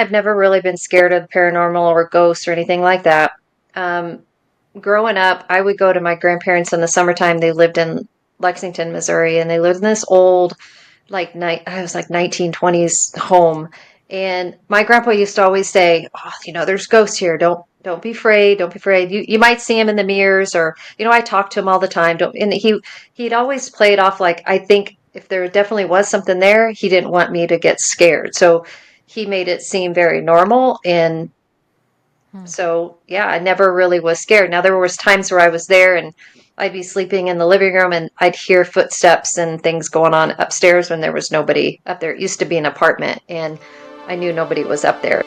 I've never really been scared of paranormal or ghosts or anything like that. Um, Growing up, I would go to my grandparents in the summertime. They lived in Lexington, Missouri, and they lived in this old, like night. I was like 1920s home. And my grandpa used to always say, "Oh, there's ghosts here. Don't be afraid. Don't be afraid. You might see them in the mirrors, or I talk to him all the time. Don't." And he'd always play it off like, I think if there definitely was something there, he didn't want me to get scared. So he made it seem very normal, and Hmm. so yeah, I never really was scared. Now there was times where I was there and I'd be sleeping in the living room and I'd hear footsteps and things going on upstairs when there was nobody up there. It used to be an apartment and I knew nobody was up there.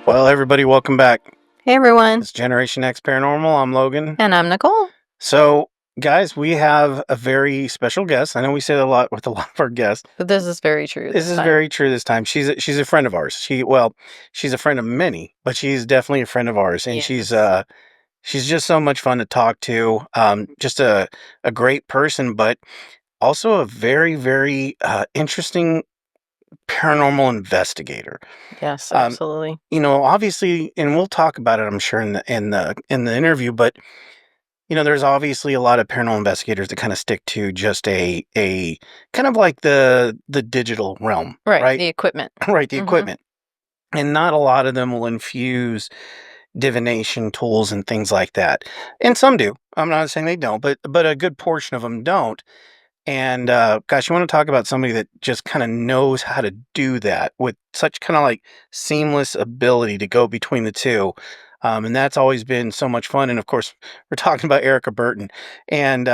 Well, everybody, welcome back. Hey, everyone. It's Generation X Paranormal. I'm Logan. And I'm Nicole. So, guys, we have a very special guest. I know we say that a lot with a lot of our guests. But this is very true. This is very true this time. She's a friend of ours. She's a friend of many, but she's definitely a friend of ours, and Yes. she's just so much fun to talk to. Just a great person, but also a very, very interesting paranormal investigator. Yes, Um, absolutely. Obviously, and we'll talk about it, I'm sure, in the interview, but there's obviously a lot of paranormal investigators that kind of stick to just a kind of like the digital realm, Right. right? The equipment. Right, the Mhm. equipment. And not a lot of them will infuse divination tools and things like that. And some do. I'm not saying they don't, but a good portion of them don't. And gosh, you want to talk about somebody that just kind of knows how to do that with such kind of like seamless ability to go between the two. And that's always been so much fun. And of course, we're talking about Erica Burton. And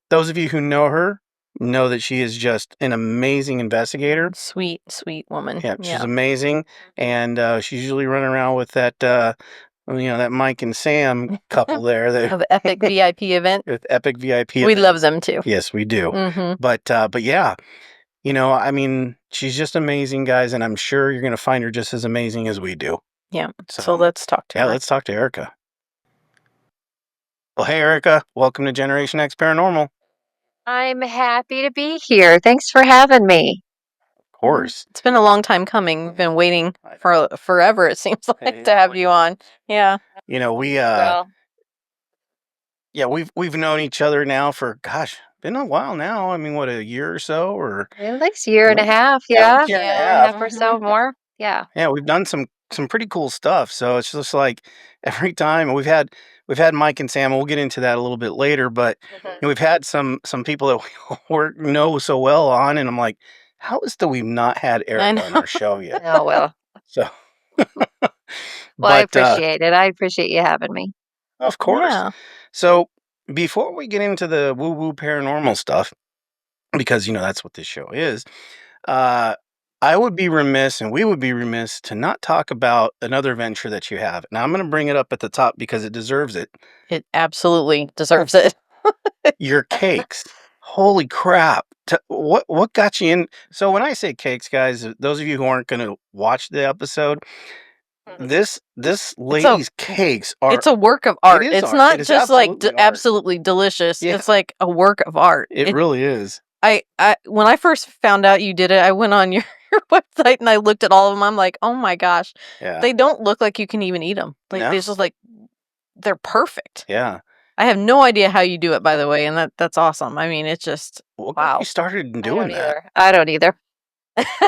those of you who know her know that she is just an amazing investigator. Sweet, sweet woman. Yeah, she's Yeah. amazing. And she's usually running around with that, that Mike and Sam couple there. Of Epic VIP event. With Epic VIP. We love them too. Yes, we do. Mm-hmm. But yeah, I mean, she's just amazing, guys, and I'm sure you're gonna find her just as amazing as we do. Yeah. So let's talk to Yeah, her. let's talk to Erica. Well, hey, Erica, welcome to Generation X Paranormal. I'm happy to be here. Thanks for having me. Of course. It's been a long time coming. We've been waiting for forever, it seems like, to have you on. Yeah. We Well, yeah, we've known each other now for been a while now. I mean, what, a year or so, or at least year and a half, Yeah, yeah. year and a Year and a half. half or so more. Yeah. Yeah, we've done some pretty cool stuff. So it's just like every time we've had Mike and Sam, and we'll get into that a little bit later, but we've had some people that we know so well on, and I'm like, how is that we've not had Erica on our show yet? Oh, well. So, Well, I but appreciate it. I appreciate you having me. of course. Yeah. So before we get into the woo woo paranormal stuff, because that's what this show is, uh, I would be remiss, and we would be remiss, to not talk about another venture that you have. Now I'm going to bring it up at the top because it deserves it. It absolutely deserves it. Your cakes. Holy crap. What got you in? So when I say cakes, guys, those of you who aren't going to watch the episode, this lady's cakes are. It's a work of art. It is It's art. not It is just like absolutely art. absolutely delicious. Yeah. It's like a work of art. It really is. I when I first found out you did it, I went on your website and I looked at all of them. I'm like, oh my gosh, Yeah. they don't look like you can even eat them. Like No. they're just like they're perfect. Yeah. I have no idea how you do it, by the way, and that's awesome. I mean, it's just What got wow. you started in doing that? I don't either.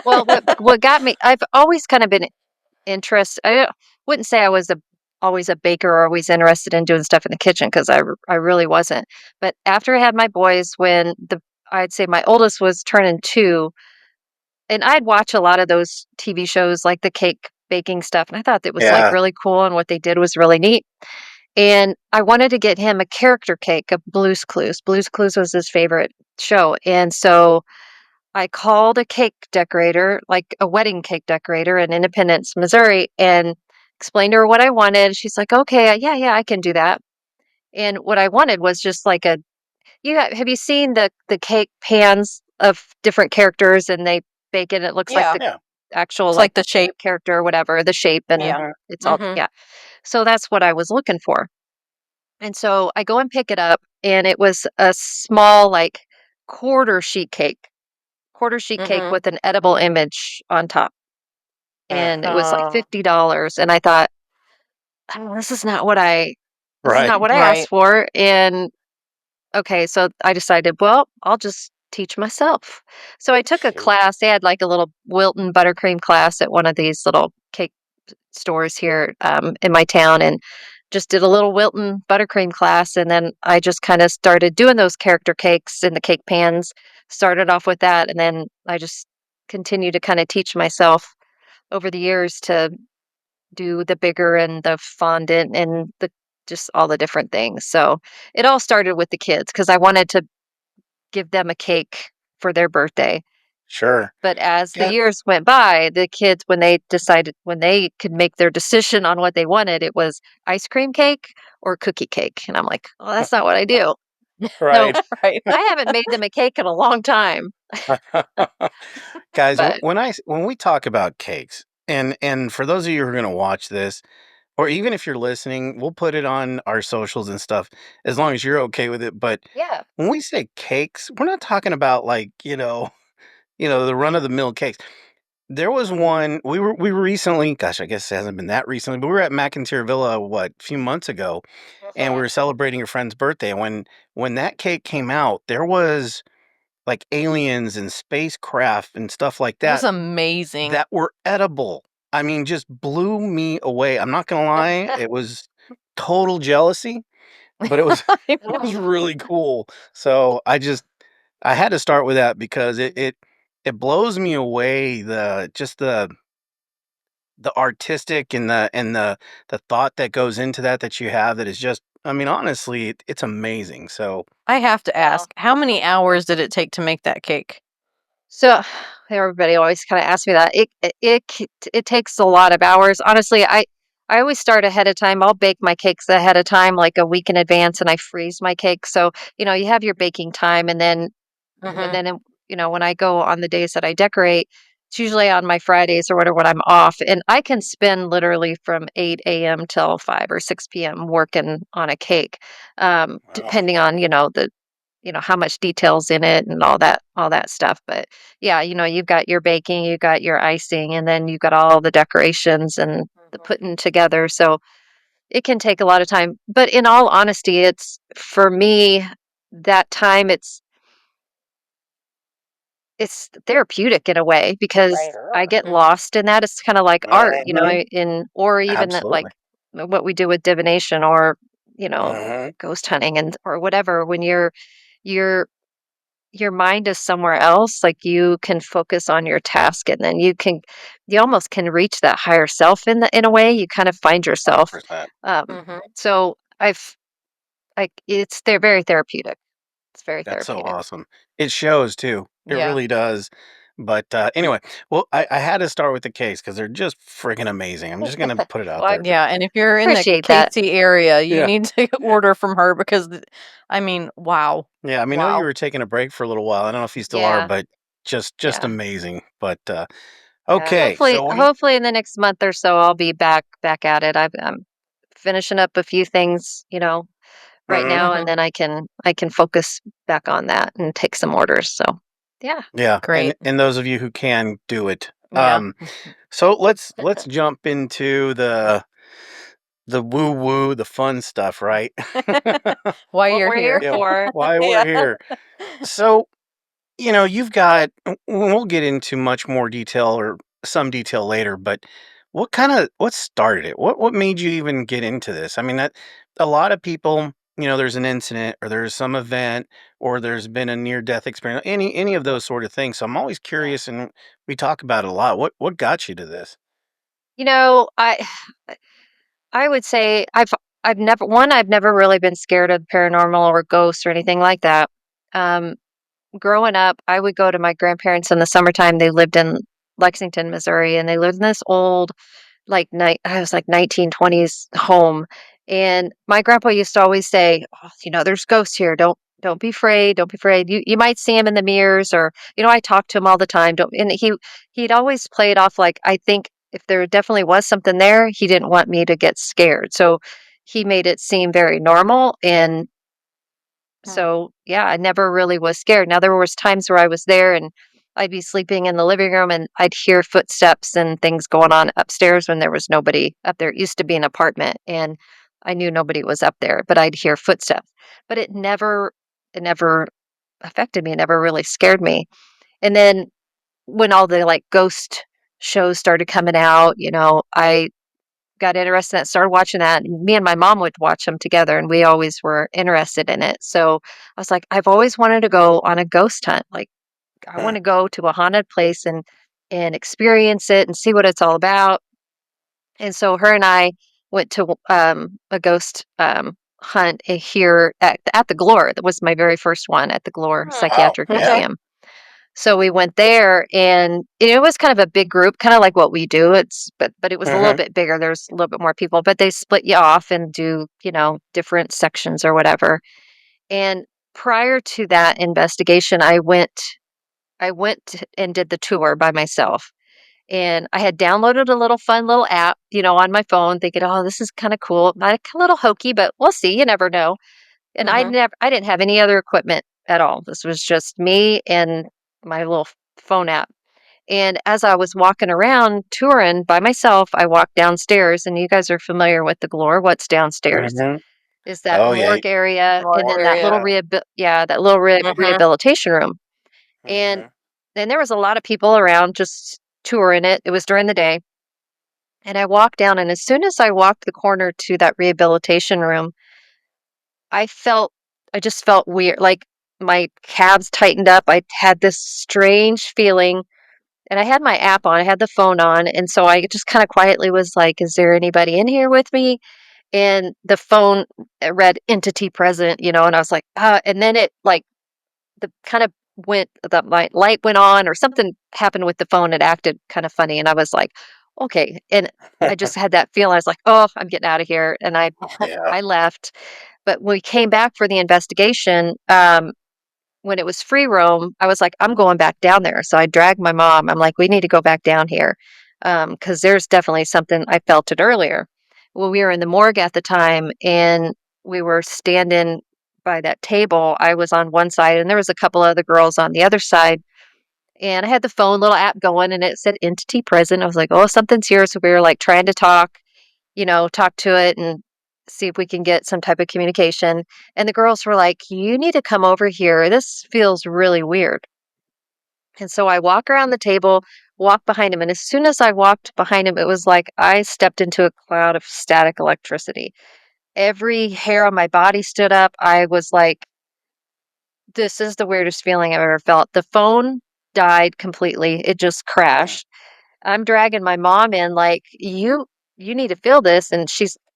Well, what got me, I've always kind of been interested. I wouldn't say I was always a baker or always interested in doing stuff in the kitchen because I really wasn't. But after I had my boys, when I'd say my oldest was turning 2, and I'd watch a lot of those TV shows like the cake baking stuff, and I thought that was like Yeah. really cool, and what they did was really neat. And I wanted to get him a character cake of Blue's Clues. Blue's Clues was his favorite show. And so I called a cake decorator, like a wedding cake decorator in Independence, Missouri, and explained to her what I wanted. She's like, okay, yeah, I can do that. And what I wanted was just like have you seen the cake pans of different characters and they bake it? It looks like Yeah. the Yeah. actual It's like the shape. character or whatever, the shape, and Yeah. it's all, Mhm. yeah. So that's what I was looking for. And so I go and pick it up, and it was a small, like, quarter sheet cake, quarter sheet cake Mhm. with an edible image on top. And it was like Oh. $50. And I thought, oh, this is Right. not what I Right. asked for. And okay, so I decided, well, I'll just teach myself. So I took a Shoot. class. They had like a little Wilton buttercream class at one of these little cake stores here in my town, and just did a little Wilton buttercream class. And then I just kind of started doing those character cakes in the cake pans, started off with that. And then I just continued to kind of teach myself over the years to do the bigger and the fondant and the just all the different things. So it all started with the kids because I wanted to give them a cake for their birthday. Sure. But as the Yeah. years went by, the kids, when they could make their decision on what they wanted, it was ice cream cake or cookie cake. And I'm like, well, that's not what I do. So Right. Right. I haven't made them a cake in a long time. Guys, But when we talk about cakes, and for those of you who are going to watch this, or even if you're listening, we'll put it on our socials and stuff as long as you're okay with it. But yeah. when we say cakes, we're not talking about like, the run of the mill cakes. There was one we were recently, gosh, I guess it hasn't been that recently, but we were at McIntyre Villa a few months ago, and we Mhm. were celebrating a friend's birthday. And when that cake came out, there was like aliens and spacecraft and stuff like It was that amazing. that were edible. I mean, just blew me away. I'm not gonna lie, it was total jealousy, but it was I it know. was really cool. So I had to start with that because it blows me away the artistic and the thought that goes into that you have that is just, I mean, honestly, it's amazing. So I have to Well, ask, how many hours did it take to make that cake? so everybody always kind of asks me that. It takes a lot of hours. Honestly, I always start ahead of time. I'll bake my cakes ahead of time, like a week in advance, and I freeze my cakes. So, you have your baking time, and then and Mhm. then when I go on the days that I decorate, it's usually on my Fridays or whatever when I'm off, and I can spend literally from 8 a.m. till 5 or 6 p.m. working on a cake, wow. depending on how much details in it and all that stuff. But yeah, you've got your baking, you've got your icing, and then you've got all the decorations and the Mhm. putting together. So it can take a lot of time. But in all honesty, it's for me that time it's therapeutic in a way because Right. I get Mhm. lost in that. It's kind of like art, Mhm. or even like Absolutely. what we do with divination or Mhm. ghost hunting and or whatever. When you're your mind is somewhere else, like, you can focus on your task, and then you almost can reach that higher self in a way, you kind of find yourself. 100%. Mhm. So they're very therapeutic. It's very That's so therapeutic. awesome. It shows too. It Yeah. really does. But anyway, well, I had to start with the cakes because they're just friggin' amazing. I'm just gonna put it out Well, I there. Yeah, and if you're in the appreciate that. Casey area, you Yeah. need to order from her because I mean, wow. Yeah. I mean, I know you Wow. were taking a break for a little while. I don't know if you still are, Yeah, but just yeah, amazing. But yeah. okay. Hopefully So what do you hopefully in the next month or so, I'll be back at it. I'm finishing up a few things, right Mhm. now, and Mhm. then I can focus back on that and take some orders. So, yeah. Yeah. And Great. those of you who can do it. Yeah. So let's jump into the woo woo, the fun stuff, right? Why What you're we're here here. Yeah, for. why we're Yeah. here. So, you've got, we'll get into much more detail or some detail later, but what started it? What made you even get into this? I mean, that a lot of people, there's an incident or there's some event or there's been a near death experience, any of those sort of things. So I'm always Yeah. curious, and we talk about it a lot. What got you to this? You know, I would say I've never really been scared of paranormal or ghosts or anything like that. Um, Growing up, I would go to my grandparents in the summertime. They lived in Lexington, Missouri, and they lived in this old I was like 1920s home. And my grandpa used to always say, "Oh, there's ghosts here. Don't be afraid. Don't be afraid. You might see him in the mirrors, or I talk to him all the time. Don't." And he'd always play it off like, I think if there definitely was something there, he didn't want me to get scared. So he made it seem very normal. And Hmm. so, yeah, I never really was scared. Now there was times where I was there and I'd be sleeping in the living room and I'd hear footsteps and things going on upstairs when there was nobody up there. It used to be an apartment and I knew nobody was up there, but I'd hear footsteps. But it never affected me, it never really scared me. And then when all the like ghost shows started coming out, I got interested in that, started watching that. And me and my mom would watch them together, and we always were interested in it. So I was like, I've always wanted to go on a ghost hunt. Like, I want Hmm. to go to a haunted place and experience it and see what it's all about. And so her and I went to a ghost hunt here at the Glore. That was my very first one at the Glore Wow. Psychiatric Yeah. Museum. So we went there and it was kind of a big group, kind of like what we do. But it was a little Hmm. bit bigger. There's a little bit more people, but they split you off and do, different sections or whatever. And prior to that investigation, I went and did the tour by myself. And I had downloaded a little fun little app, on my phone, thinking, "Oh, this is kind of cool. Not a little hokey, but we'll see. You never know." And Hmm. I didn't have any other equipment at all. This was just me and my little phone app. And as I was walking around touring by myself, I walked downstairs, and you guys are familiar with the Glore. What's downstairs Hmm. is that Oh yeah. morgue area, More and then that little area. Hmm. rehabilitation room. And Hmm. then there was a lot of people around just touring it. It was during the day. And I walked down, and as soon as I walked the corner to that rehabilitation room, I felt I just felt weird, like my calves tightened up. I had this strange feeling, and I had my app on, I had the phone on, and so I just kind of quietly was like, "Is there anybody in here with me?" And the phone read entity present, and I was like, and then it like the kind of my light went on or something happened with the phone. It acted kind of funny, and I was like, okay. And I just had that feeling. I was like, oh, I'm getting out of here, and I Yeah. I left. But when we came back for the investigation, when it was free roam, I was like, I'm going back down there. So I dragged my mom. I'm like, we need to go back down here because there's definitely something. I felt it earlier. Well, we were in the morgue at the time, and we were standing by that table. I was on one side, and there was a couple other girls on the other side. And I had the phone little app going, and it said entity present. I was like, oh, something's here. So we were like trying to talk to it and see if we can get some type of communication. And the girls were like, you need to come over here. This feels really weird. And so I walk around the table, walk behind him. And as soon as I walked behind him, it was like I stepped into a cloud of static electricity. Every hair on my body stood up. I was like, this is the weirdest feeling I've ever felt. The phone died completely. It just crashed. I'm dragging my mom in like, you need to feel this. And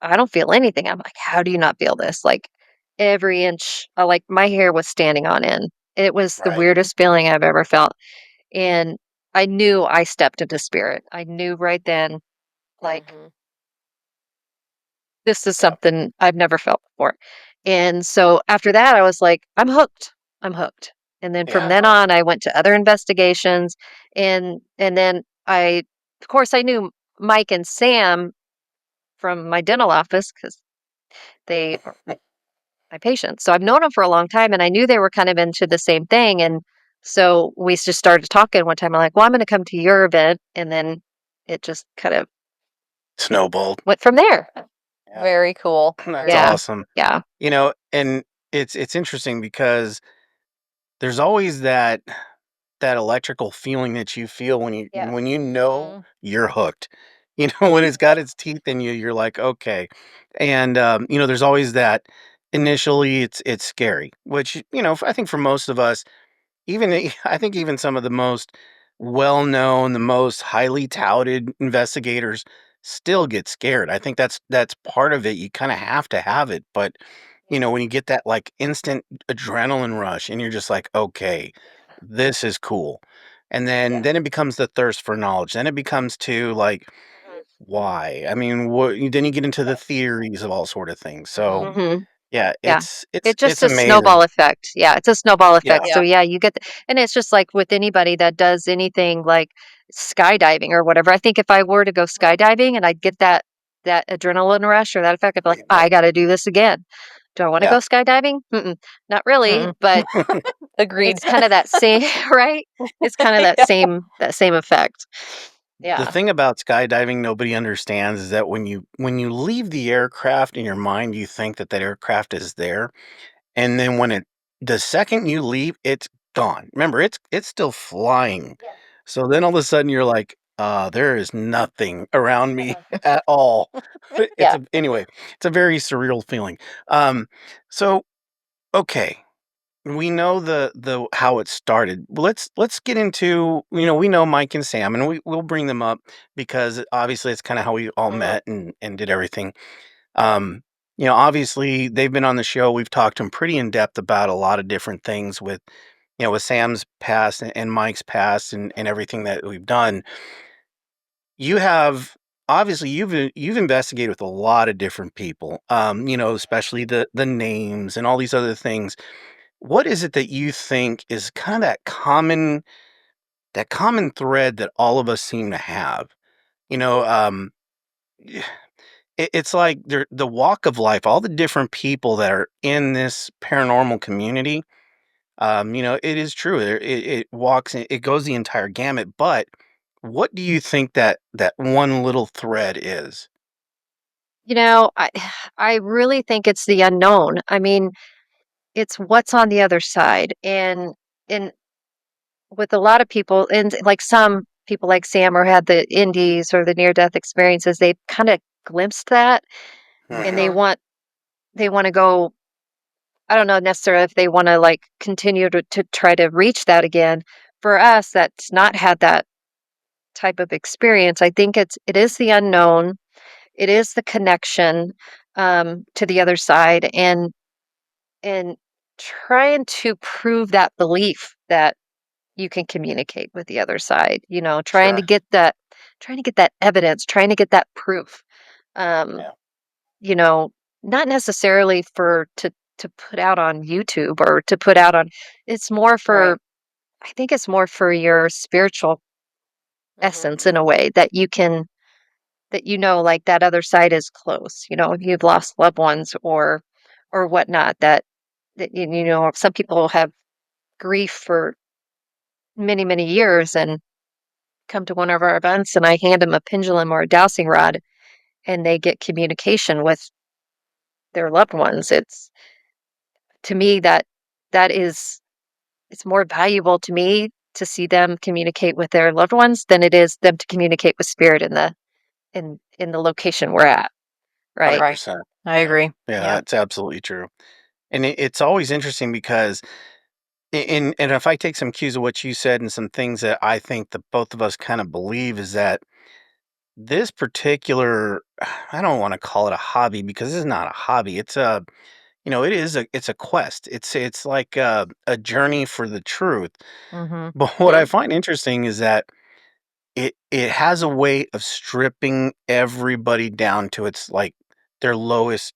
I don't feel anything. I'm like, how do you not feel this? Like every inch, like my hair was standing on end. It was the Right. weirdest feeling I've ever felt. And I knew I stepped into spirit. I knew right then, like, Hmm. this is Yeah. something I've never felt before. And so after that, I was like, I'm hooked. I'm hooked. And then from Yeah. then on, I went to other investigations, and then of course, I knew Mike and Sam from my dental office because they are my patients. So I've known them for a long time, and I knew they were kind of into the same thing. And so we just started talking one time. I'm like, well, I'm going to come to your event, and then it just kind of Snowballed. went from there. Yeah. Very cool. That's Very Yeah, cool. awesome. yeah, And it's interesting because there's always that electrical feeling that you feel when you yeah. know Mhm. you're hooked. When it's got its teeth in you, you're like, okay. And there's always that initially it's scary, which, I think for most of us, I think even some of the most well-known, the most highly touted investigators still get scared. I think that's part of it. You kind of have to have it, but when you get that like instant adrenaline rush and you're just like, okay, this is cool. And then Yeah. then it becomes the thirst for knowledge. Then it becomes to like, why? I mean, what then you get into the theories of all sort of things. So Hmm. yeah, Yeah. it's It's just it's a amazing. snowball effect. Yeah, it's a snowball Yeah. effect. So yeah, you get and it's just like with anybody that does anything like skydiving or whatever. I think if I were to go skydiving and I'd get that adrenaline rush or that effect, I'd be like, I got to do this again. Do I want to Yeah. go skydiving? Not really, Mm-mm. but Agreed. it's kind of that same, right? It's kind of Yeah. that same effect. The Yeah. thing about skydiving nobody understands is that when you leave the aircraft in your mind, you think that aircraft is there, and then the second you leave, it's gone. Remember, it's still flying. Yeah. So then all of a sudden you're like, there is nothing around me at all. Yeah. Anyway, it's a very surreal feeling. So okay, we know the how it started. Let's get into, we know Mike and Sam, and we'll bring them up because obviously it's kind of how we all Mhm. met and did everything. Um, obviously they've been on the show. We've talked to them pretty in depth about a lot of different things with with Sam's past and Mike's past and everything that we've done. You have obviously you've investigated with a lot of different people. Especially the names and all these other things. What is it that you think is kind of that common thread that all of us seem to have? You know, it's like the walk of life, all the different people that are in this paranormal community. It is true. It walks, it goes the entire gamut. But what do you think that one little thread is? You know, I really think it's the unknown. I mean, it's what's on the other side. And with a lot of people, and like some people like Sam or had the indies or the near death experiences, they kind of glimpsed that and Mhm. they want to go, I don't know necessarily if they want to like continue to try to reach that again. For us that's not had that type of experience, I think it is the unknown. It is the connection to the other side and trying to prove that belief that you can communicate with the other side, trying to Sure. get that evidence, trying to get that proof. Um, Yeah. you know, not necessarily to put out on YouTube or to put out on it's more Right. for I think it's more for your spiritual Mhm. essence in a way that you can that like that other side is close, if you've lost loved ones or whatnot that some people have grief for many, many years and come to one of our events and I hand them a pendulum or a dowsing rod and they get communication with their loved ones. It's to me that is it's more valuable to me to see them communicate with their loved ones than it is them to communicate with spirit in the location we're at, right? Right. 100%. I Yeah. agree. Yeah, Yeah. that's absolutely true. And it's always interesting because and if I take some cues of what you said and some things that I think that both of us kind of believe is that this particular I don't want to call it a hobby because it's not a hobby. It's a quest. It's like a journey for the truth. Mhm. But what I Mhm. find interesting is that it has a way of stripping everybody down to its like their lowest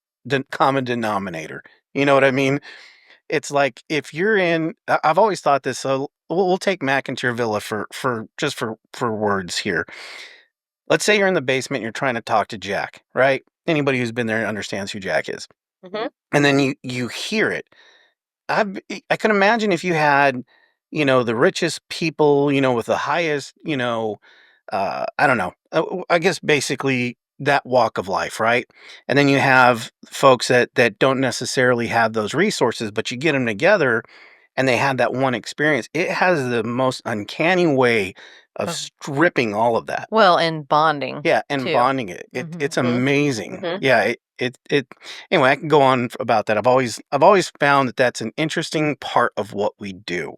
common denominator. You know what I mean? It's like if you're in I've always thought this, so we'll take Mac into your villa for just for words here. Let's say you're in the basement, you're trying to talk to Jack, right? Anybody who's been there understands who Jack is. Mhm. And then you hear it. I can imagine if you had, the richest people, with the highest, I don't know. I guess basically that walk of life, right? And then you have folks that don't necessarily have those resources, but you get them together and they had that one experience, it has the most uncanny way of Of- stripping all of that. Well, and bonding. Yeah, and too. bonding it. It's amazing. Mhm. Yeah, it anyway, I can go on about that. I've always found that that's an interesting part of what we do.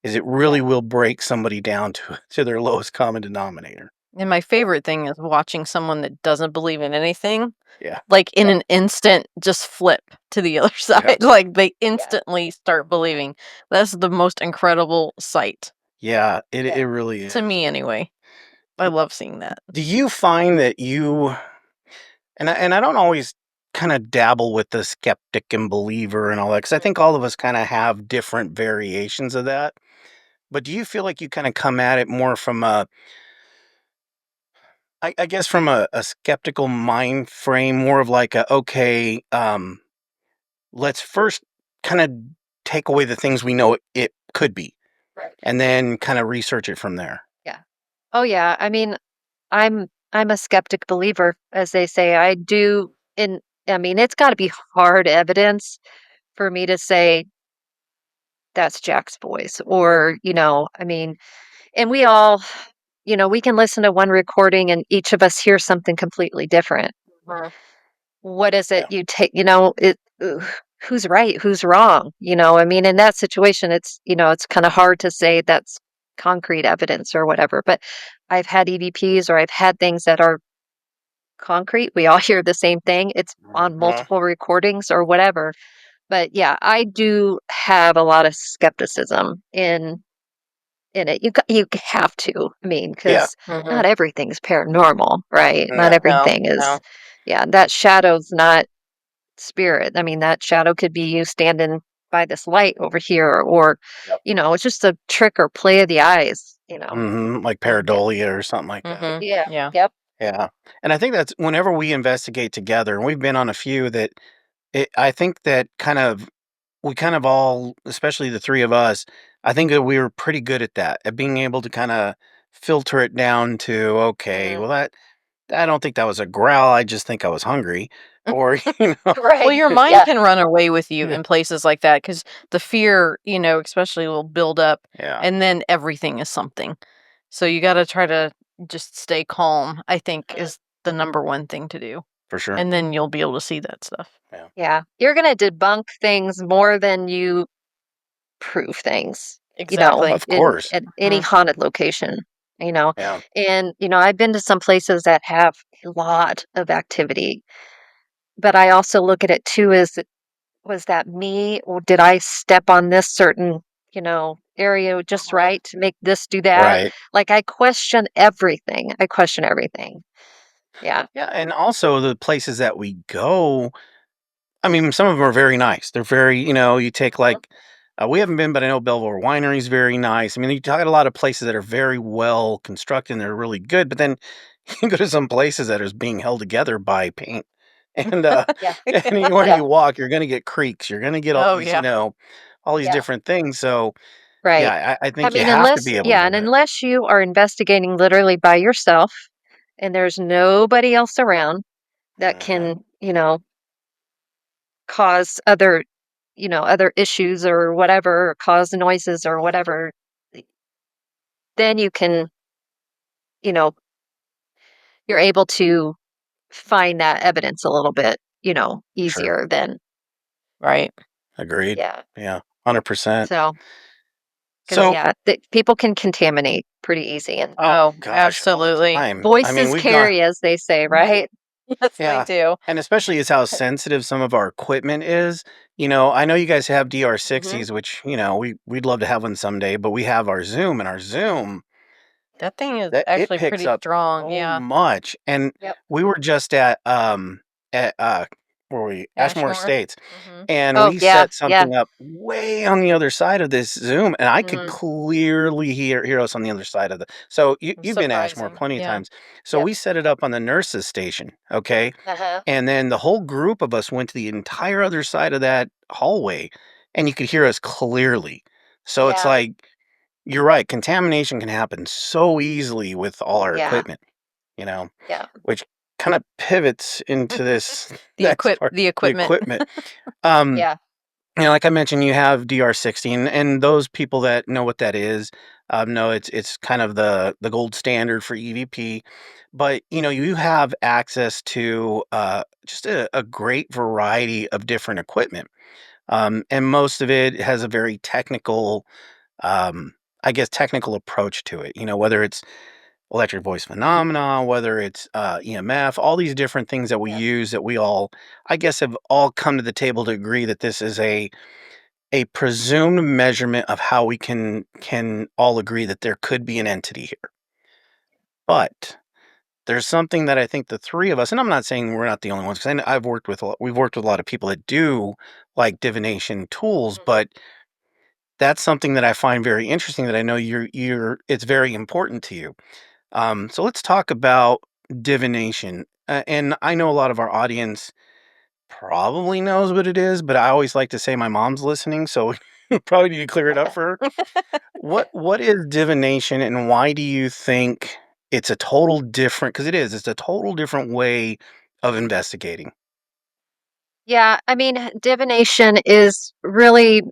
Is it really will break somebody down to their lowest common denominator. And my favorite thing is watching someone that doesn't believe in anything, Yeah. like in an instant, just flip to the other side. Like they instantly start believing. That's the most incredible sight Yeah, it really is. to me, anyway. I love seeing that. Do you find that you and I don't always kind of dabble with the skeptic and believer and all that, because I think all of us kind of have different variations of that. But do you feel like you kind of come at it more from I guess from a skeptical mind frame, more of like okay, let's first kind of take away the things we know it could be, Right. and then kind of research it from there. Oh yeah. I mean, I'm a skeptic believer, as they say. I do in I mean, it's got to be hard evidence for me to say that's Jack's voice, or, I mean, and we all, we can listen to one recording and each of us hear something completely different. What is it Yeah. you take, who's right, who's wrong? I mean, in that situation, it's kind of hard to say that's concrete evidence or whatever, but I've had EVPs or I've had things that are concrete. We all hear the same thing. It's on multiple recordings or whatever. But yeah, I do have a lot of skepticism in it. You have to. I mean, Yeah. because not everything's paranormal, right? Not No. everything is. no. Yeah, that shadow's not spirit. I mean, that shadow could be you standing by this light over here, or Yep. it's just a trick or play of the eyes. Like pareidolia or something like that. Yeah. Yeah. Yep. Yeah. And I think that's whenever we investigate together, and we've been on a few that I think that we kind of all, especially the three of us, I think that we were pretty good at that, at being able to kind of filter it down to, okay, well, I don't think that was a growl. I just think I was hungry. Or, Right. Well, your mind Yeah. can run away with you Yeah. in places like that because the fear, especially will build up, yeah, and then everything is something. So you got to try to just stay calm, I think, is the number one thing to do. for sure. And then you'll be able to see that stuff. Yeah. You're going to debunk things more than you prove things, Exactly. Of course. at any haunted location, Yeah. and, I've been to some places that have a lot of activity, but I also look at it too as, was that me, or did I step on this certain, area just right to make this do that? Right. Like I question everything. Yeah. Yeah. And also the places that we go, I mean, some of them are very nice. They're very, you take like, we haven't been, but I know Belvoir Winery is very nice. I mean, you talk at a lot of places that are very well constructed and they're really good, but then you go to some places that is being held together by paint. And Yeah. and anywhere Yeah. you walk, you're gonna get creaks. You're gonna get all Oh, these, yeah. all these Yeah. different things. So Right. yeah, I I think you mean, have to be able to and do that. unless you are investigating literally by yourself and there's nobody else around that can, cause other issues or whatever, or cause noises or whatever, then you can, you know, you're able to find that evidence a little bit, easier than, Right. Agreed. yeah. Yeah, 100%. So, because, So, yeah, people can contaminate pretty easy, and Oh, gosh, all the absolutely. time. I mean, voices we've gone, carry, as they say, right? Yes, yeah, they do. and especially is how sensitive some of our equipment is. I know you guys have DR60s, which we'd love to have one someday, but we have our Zoom, and our Zoom That thing is that it actually picks pretty up strong. so Yeah. much. And Yep. we were just at where were we? Ashmore Ashmore. Estates. Mhm. And Oh, we yeah, set yeah. something up way on the other side of this Zoom, and I could Mhm. clearly hear us on the other side of the. So you've been to Ashmore Surprising. plenty of Yeah. times. So Yep. we set it up on the nurses' station, okay? Uh-huh. And then the whole group of us went to the entire other side of that hallway, and you could hear us clearly. So it's Yeah. like you're right, contamination can happen so easily with all our Yeah. equipment, Yeah. which kind of pivots into this The next part, the equipment. the equipment. Um, Yeah. like I mentioned, you have DR60, and those people that know what that is, know it's kind of the gold standard for EVP. But you have access to just a great variety of different equipment, and most of it has a very technical, um, I guess, technical approach to it. Whether it's electric voice phenomena, whether it's EMF, all these different things that we use that we all, I guess, have all come to the table to agree that this is a presumed measurement of how we can all agree that there could be an entity here. But there's something that I think the three of us, and I'm not saying we're not the only ones, because we've worked with a lot of people that do like divination tools, but that's something that I find very interesting that I know it's very important to you. So let's talk about divination. And I know a lot of our audience probably knows what it is, but I always like to say my mom's listening, so probably need to clear it up for her. What is divination, and why do you think it's a total different? Because it's a total different way of investigating. Yeah, I mean, divination is really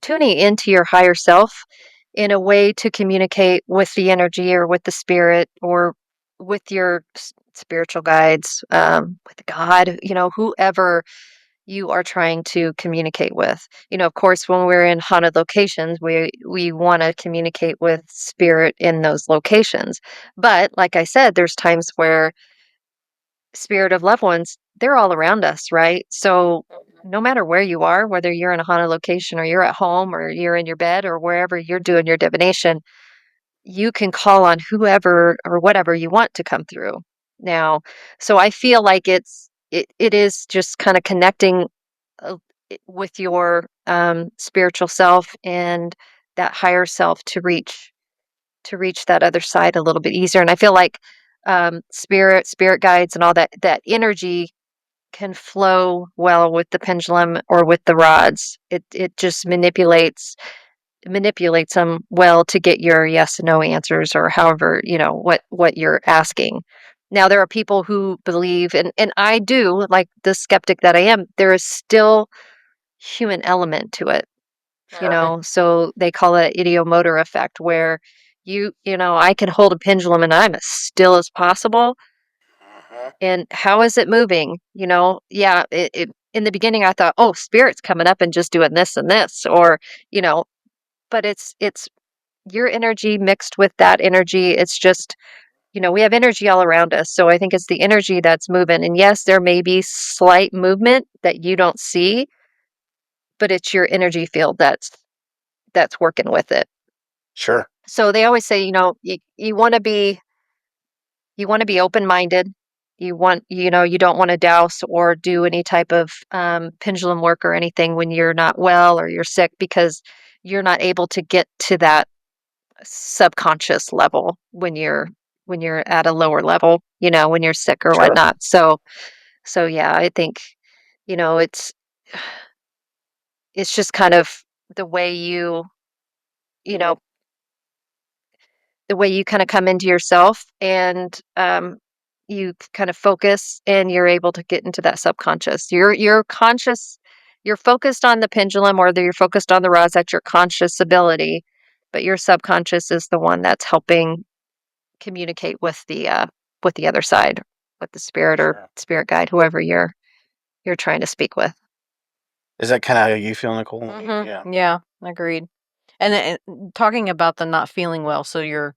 tuning into your higher self in a way to communicate with the energy or with the spirit or with your spiritual guides, with God, whoever you are trying to communicate with. Of course, when we're in haunted locations, we want to communicate with spirit in those locations. But like I said, there's times where spirit of loved ones, they're all around us, right? So no matter where you are, whether you're in a haunted location or you're at home or you're in your bed or wherever you're doing your divination, you can call on whoever or whatever you want to come through. Now, so I feel like it is just kind of connecting uh, with your spiritual self and that higher self to reach that other side a little bit easier. And I feel like spirit guides and all that energy can flow well with the pendulum or with the rods. It just manipulates them well to get your yes and no answers, or however, what you're asking. Now there are people who believe, and I do, like the skeptic that I am, there is still human element to it. Sure. So they call it idiomotor effect, where I can hold a pendulum and I'm as still as possible. Mhm. And how is it moving? Yeah, in the beginning I thought, oh, spirit's coming up and just doing this and this, or, you know, but it's your energy mixed with that energy. It's just, we have energy all around us. So I think it's the energy that's moving. And yes, there may be slight movement that you don't see, but it's your energy field that's working with it. Sure. So they always say, you want to be open-minded. You don't want to douse or do any type of pendulum work or anything when you're not well or you're sick, because you're not able to get to that subconscious level when you're at a lower level, when you're sick or Sure. whatnot. So yeah, I think, you know, it's it's just kind of the way you know, the way you kind of come into yourself, and you kind of focus and you're able to get into that subconscious. You're conscious, you're focused on the pendulum, or you're focused on the rods. That's your conscious ability, but your subconscious is the one that's helping communicate with the other side, with the spirit or Sure. spirit guide, whoever you're trying to speak with. Is that kind of how you feel, Nicole? Yeah. Yeah, agreed. And then talking about the not feeling well, so your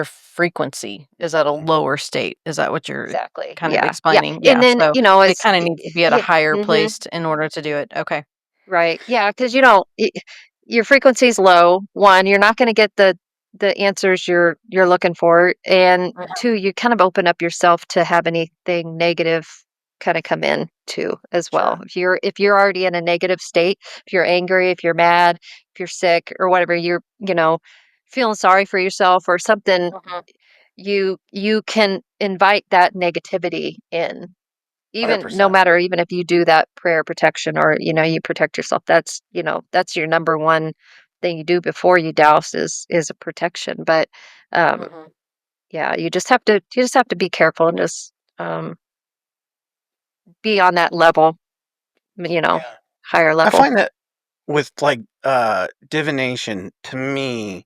frequency is at a lower state. Is that what you're Exactly. kind of Yeah. Yeah. explaining? And Yeah, then, so it it's kind of needs to be at a yeah. higher Hmm. place in order to do it. Okay. Right. Yeah, because your frequency's low. One, you're not going to get the answers you're looking for, and two, you kind of open up yourself to have anything negative kind of come in too as well. Sure. If you're already in a negative state, if you're angry, if you're mad, if you're sick or whatever, you're feeling sorry for yourself or something, you can invite that negativity in, even no 100%. matter, even if you do that prayer protection, or you protect yourself. That's your number one thing you do before you douse is a protection. But um yeah, you just have to be careful and just be on that level. higher I level. find that with like divination, to me,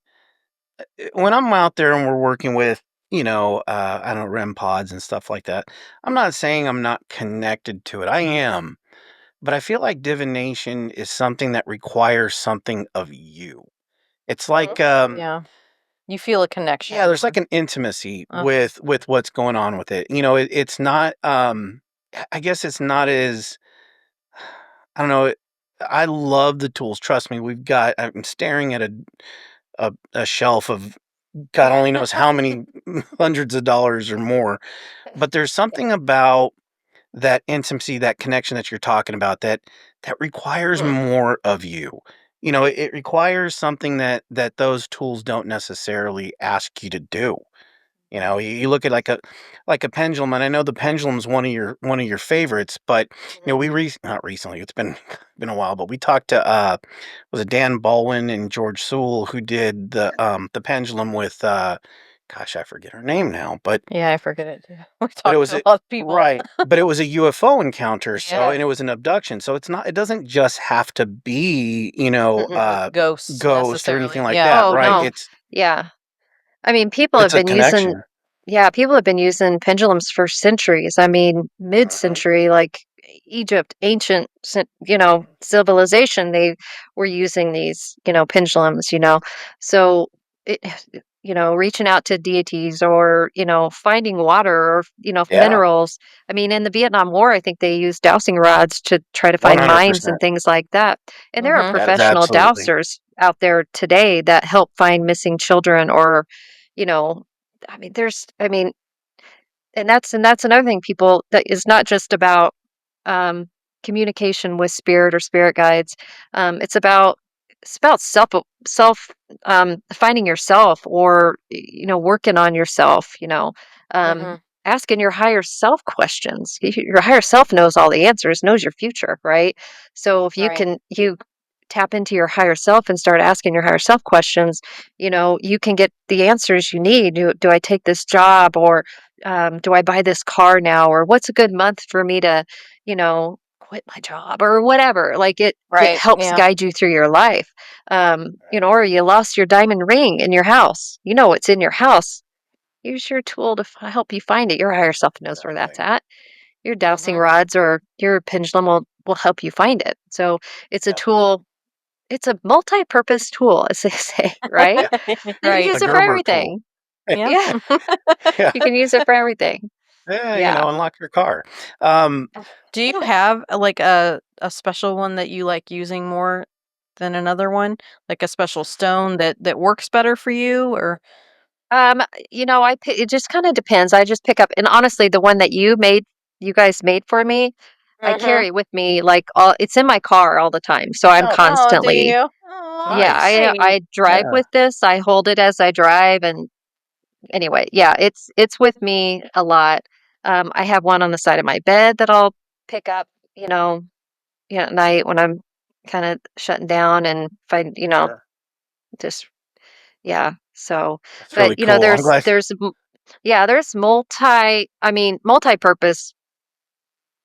when I'm out there and we're working with, I don't know, REM pods and stuff like that, I'm not saying I'm not connected to it. I am. But I feel like divination is something that requires something of you. It's like, Yeah. You feel a connection. yeah, there's like an intimacy Uh. with what's going on with it. It's not. I guess it's not as. I don't know. I love the tools. Trust me, I'm staring at a shelf of God only knows how many hundreds of dollars or more. But there's something about that intimacy, that connection that you're talking about, that requires more of you. It requires something that those tools don't necessarily ask you to do. You look at like a pendulum, and I know the pendulum's one of your favorites, but we not recently, it's been been a while, but we talked to was it Dan Baldwin and George Sewell who did the pendulum with gosh, I forget her name now, but Yeah, I forget it too. We but it talked was to a lot of people. right, but it was a UFO encounter, Yeah. and it was an abduction. So it doesn't just have to be, Ghosts ghost or anything necessarily. like Yeah. that, Oh, right? no. Yeah. I mean, It's a connection. people have been using pendulums for centuries. I mean, mid-century, like Egypt, ancient, civilization, they were using these, pendulums, So it, reaching out to deities or, finding water or, Yeah, minerals. I mean, in the Vietnam War, I think they used dowsing rods to try to find mines 100%. and things like that. And there are That is professional absolutely. dowsers out there today that help find missing children or, you know, I mean, and that's another thing people that is not just about um, communication with spirit or spirit guides. It's about finding yourself or working on yourself. Um, asking your higher self questions. Your higher self knows all the answers, knows your future, right? So if Right. you tap into your higher self and start asking your higher self questions, you can get the answers you need. Do I take this job or do I buy this car now? Or what's a good month for me to, quit my job or whatever? Like it Right. helps Yeah. guide you through your life. Or you lost your diamond ring in your house. It's in your house. Use your tool to help you find it. Your higher self knows where that's Exactly. at. Your dowsing rods or your pendulum will help you find it. So it's a Yeah. tool. It's a multi-purpose tool, as they say, right? Yeah. You can Right. use A it for Gerber tool. everything. Yeah. Yeah, Yeah. you can use it for everything. Yeah, Yeah. unlock your car. Um, Do you have like a special one that you like using more than another one? Like a special stone that works better for you or Um, it just kind of depends. I just pick up, and honestly, the one that you guys made for me, I carry with me like it's in my car all the time. So I'm Oh, do constantly, you? yeah, Oh, nice. nice. I drive Yeah. with this. I hold it as I drive, and anyway, yeah, it's with me a lot. I have one on the side of my bed that I'll pick up, at night when I'm kind of shutting down and find, Sure. just yeah. So, That's but really cool. I'm glad. there's multi-purpose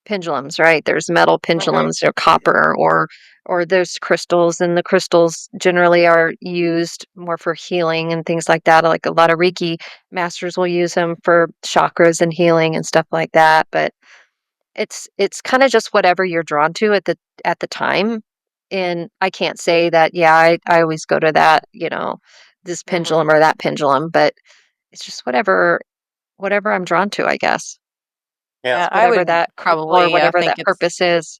pendulums, right? There's metal pendulums or copper or there's crystals, and the crystals generally are used more for healing and things like that. Like a lot of Reiki masters will use them for chakras and healing and stuff like that. But it's kind of just whatever you're drawn to at the time. And I can't say that, yeah, I always go to that, this pendulum or that pendulum, but it's just whatever I'm drawn to, I guess. Yeah. Yeah, I Whatever would that or probably whatever think that it's purpose is.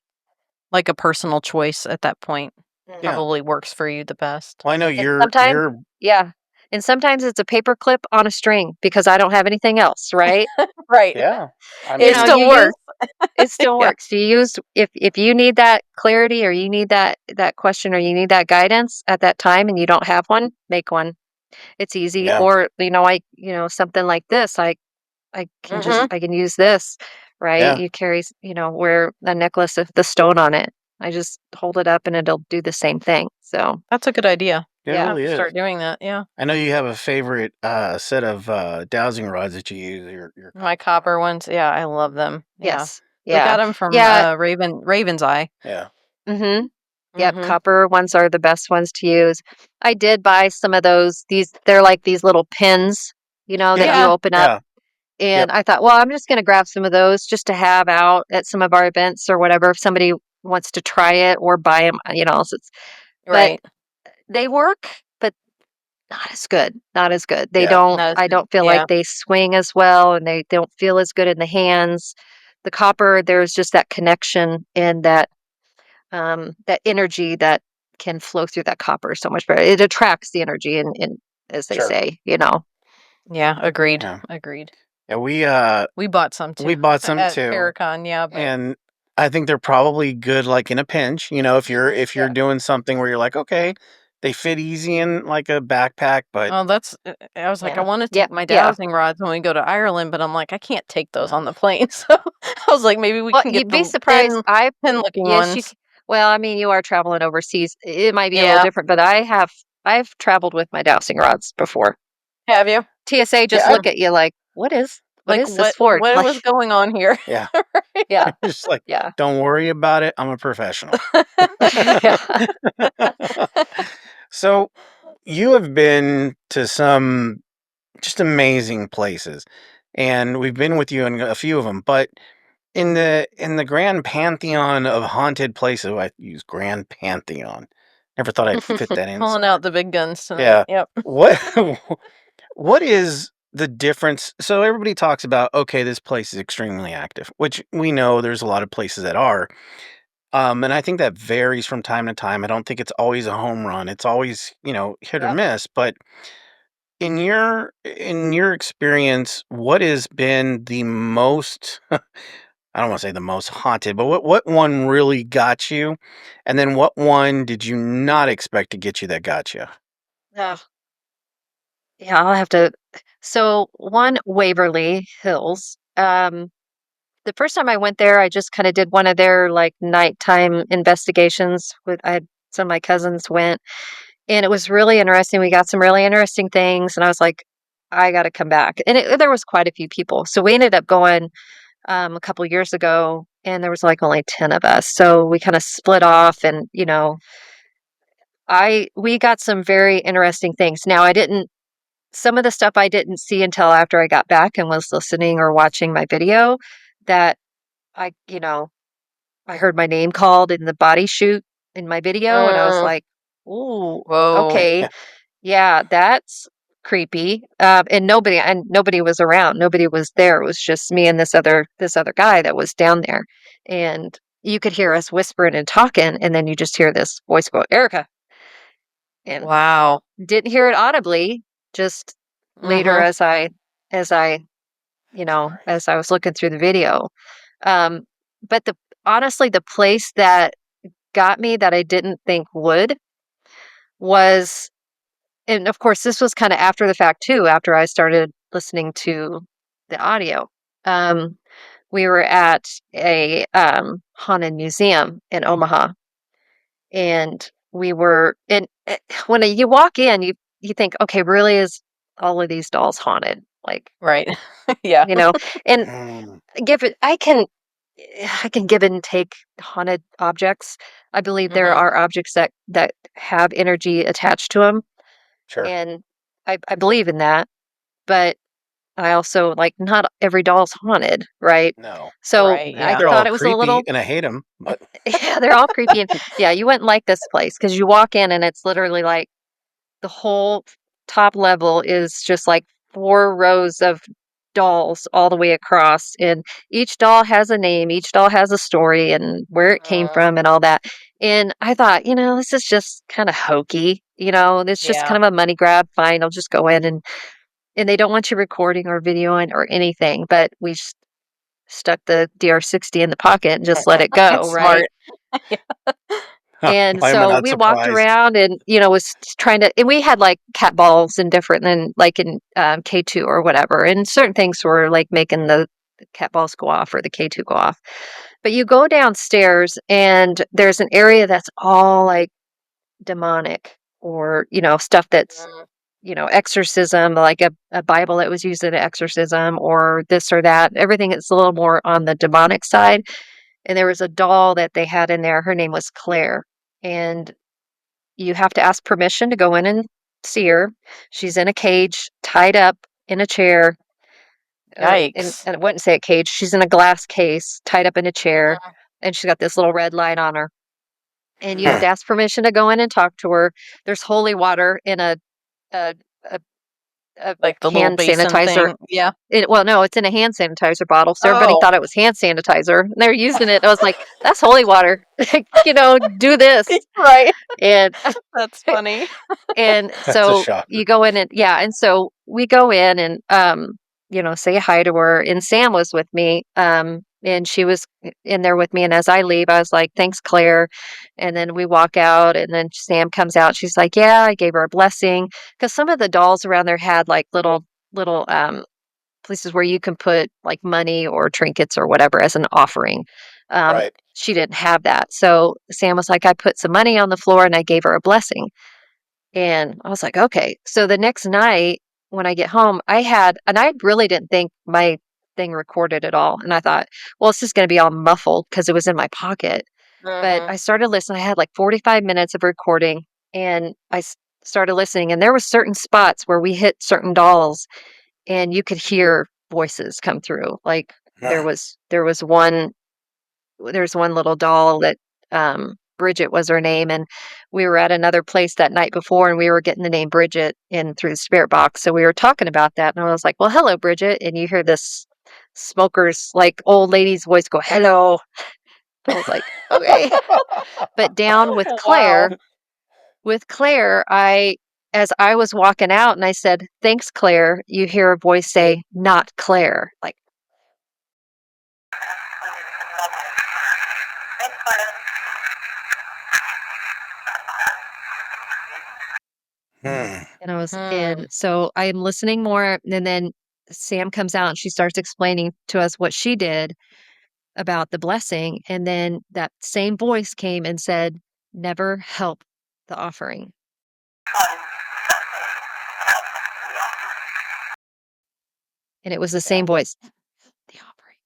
like a personal choice at that point. Yeah. Probably works for you the best. Well, I know And you're sometimes, you're yeah. And sometimes it's a paper clip on a string because I don't have anything else, right? Right. yeah. I It mean, You still use works. it still Yeah. works. You use if you need that clarity or you need that question or you need that guidance at that time and you don't have one, make one. It's easy. yeah. Or something like this, I can use this, right? Yeah. You carry, wear a necklace with the stone on it. I just hold it up and it'll do the same thing. So, That's a good idea. It yeah. really is. Start doing that. Yeah. I know you have a favorite set of dowsing rods that you use. Your My copper ones. Yeah, I love them. Yeah. Yes. We got Yeah. them from Yeah. Raven's Eye. Yeah. Mm-hmm. Yep. Mhm. Copper ones are the best ones to use. I did buy some of those. They're like these little pins, that you Yeah. open up. Yeah. And Yep. I thought, well, I'm just going to grab some of those just to have out at some of our events or whatever if somebody wants to try it or buy them, but Right. they work, but not as good. Not as good. Yeah. Not as I good. don't feel Yeah. like they swing as well and they don't feel as good in the hands. The copper, there's just that connection and that energy that can flow through that copper so much better. It attracts the energy and as they Sure. say, Yeah. Agreed. Yeah. Agreed. Yeah. We bought some too We bought some at too. Paracon. Yeah, but And I think they're probably good like in a pinch, if you're Yeah. doing something where you're like, okay, they fit easy in like a backpack, but oh, that's. I was like, I Yeah. want to Yeah. take my Yeah. dowsing rods when we go to Ireland, but I'm like, I can't take those on the plane. So I was like, maybe we Well, can get you'd be the surprised. thin looking Yes, ones. well, I mean, you are traveling overseas. It might be a little Yeah. different, but I've traveled with my dowsing rods before. Have you? TSA just yeah, look at you like, what Like is this for? what Like, was going on here? yeah. yeah, Just like, yeah, don't worry about it. I'm a professional. yeah. So you have been to some just amazing places, and we've been with you in a few of them, but in the grand pantheon of haunted places, I use grand pantheon. Never thought I'd fit that in. Pulling out the big guns tonight. Yeah. Yep. What what is the difference? So everybody talks about, okay, this place is extremely active, which we know there's a lot of places that are. And I think that varies from time to time. I don't think it's always a home run. It's always, hit or Yep. miss. But in your experience, what has been the most I don't want to say the most haunted, but what one really got you? And then what one did you not expect to get you that got you? Oh, yeah, I'll have to. So one Waverly Hills. The first time I went there, I just kind of did one of their like nighttime investigations. I had some of my cousins went, and it was really interesting. We got some really interesting things, and I was like, I got to come back. And there was quite a few people, so we ended up going a couple years ago, and there was like only 10 of us. So we kind of split off, and we got some very interesting things. Now I didn't. Some of the stuff I didn't see until after I got back and was listening or watching my video. That I, I heard my name called in the body shoot in my video, and I was Mm, like, "Ooh, whoa. okay, yeah, that's creepy." And nobody was around. Nobody was there. It was just me and this other guy that was down there, and you could hear us whispering and talking, and then you just hear this voice go, "Erica," and Wow. didn't hear it audibly. Just later, Mhm. as I was looking through the video. Um, but honestly, the place that got me that I didn't think would was, and of course, this was kind of after the fact too, after I started listening to the audio. Um, we were at a haunted museum in Omaha, and we were in. When you walk in, you think, okay, really, is all of these dolls haunted? Like, Right. Yeah. and Mm, give it. I can give and take haunted objects. I believe there Mhm. are objects that have energy attached to them, sure. and I believe in that. But I also like not every doll's haunted, right? No. So Right. I think I Yeah. they're all thought it was a creepy little, and I hate them, but yeah, they're all creepy, and yeah, you wouldn't like this place because you walk in and it's literally like the whole top level is just like 4 rows of dolls all the way across, and each doll has a name, each doll has a story and where it came Mm, from and all that. And I thought, this is just kind of hokey, it's just yeah. kind of a money grab. Fine, I'll just go in, and they don't want you recording or videoing or anything, but we stuck the DR60 in the pocket and just let it go, It's right? smart. Yeah. And why am I so not we walked surprised? around and, was trying to, and we had like cat balls and different than like in K2 or whatever. And certain things were like making the cat balls go off or the K2 go off. But you go downstairs and there's an area that's all like demonic or, stuff that's Mm, exorcism, like a Bible that was used in an exorcism or this or that. Everything is a little more on the demonic side. And there was a doll that they had in there. Her name was Claire. And you have to ask permission to go in and see her. She's in a cage, tied up in a chair. Yikes. And I wouldn't say a cage. She's in a glass case, tied up in a chair. And she's got this little red light on her. And you have to ask permission to go in and talk to her. There's holy water in a Like the little hand basin sanitizer. thing. Yeah. No, it's in a hand sanitizer bottle. So everybody Oh. thought it was hand sanitizer. And they're using it. I was like, that's holy water. Do this. Right. And That's funny. and That's a so shocker. you go in and so we go in and say hi to her. And Sam was with me. And she was in there with me. And as I leave, I was like, thanks, Claire. And then we walk out and then Sam comes out. She's like, yeah, I gave her a blessing. Because some of the dolls around there had like little places where you can put like money or trinkets or whatever as an offering. Right. She didn't have that. So Sam was like, I put some money on the floor and I gave her a blessing. And I was like, okay. So the next night when I get home, I really didn't think my thing recorded at all. And I thought, well, it's just going to be all muffled because it was in my pocket. But I started listening. I had like 45 minutes of recording and I started listening. And there were certain spots where we hit certain dolls and you could hear voices come through. Like there was one little doll that Bridget was her name, and we were at another place that night before and we were getting the name Bridget in through the spirit box. So we were talking about that and I was like, well, hello, Bridget. And you hear this smoker's like old lady's voice go, hello. I was like, okay. But down with Claire, as I was walking out and I said, thanks, Claire, you hear a voice say, not Claire. Like, and I was in. So I'm listening more. And then Sam comes out and she starts explaining to us what she did about the blessing. And then that same voice came and said, never help the offering. And it was the same voice, the offering.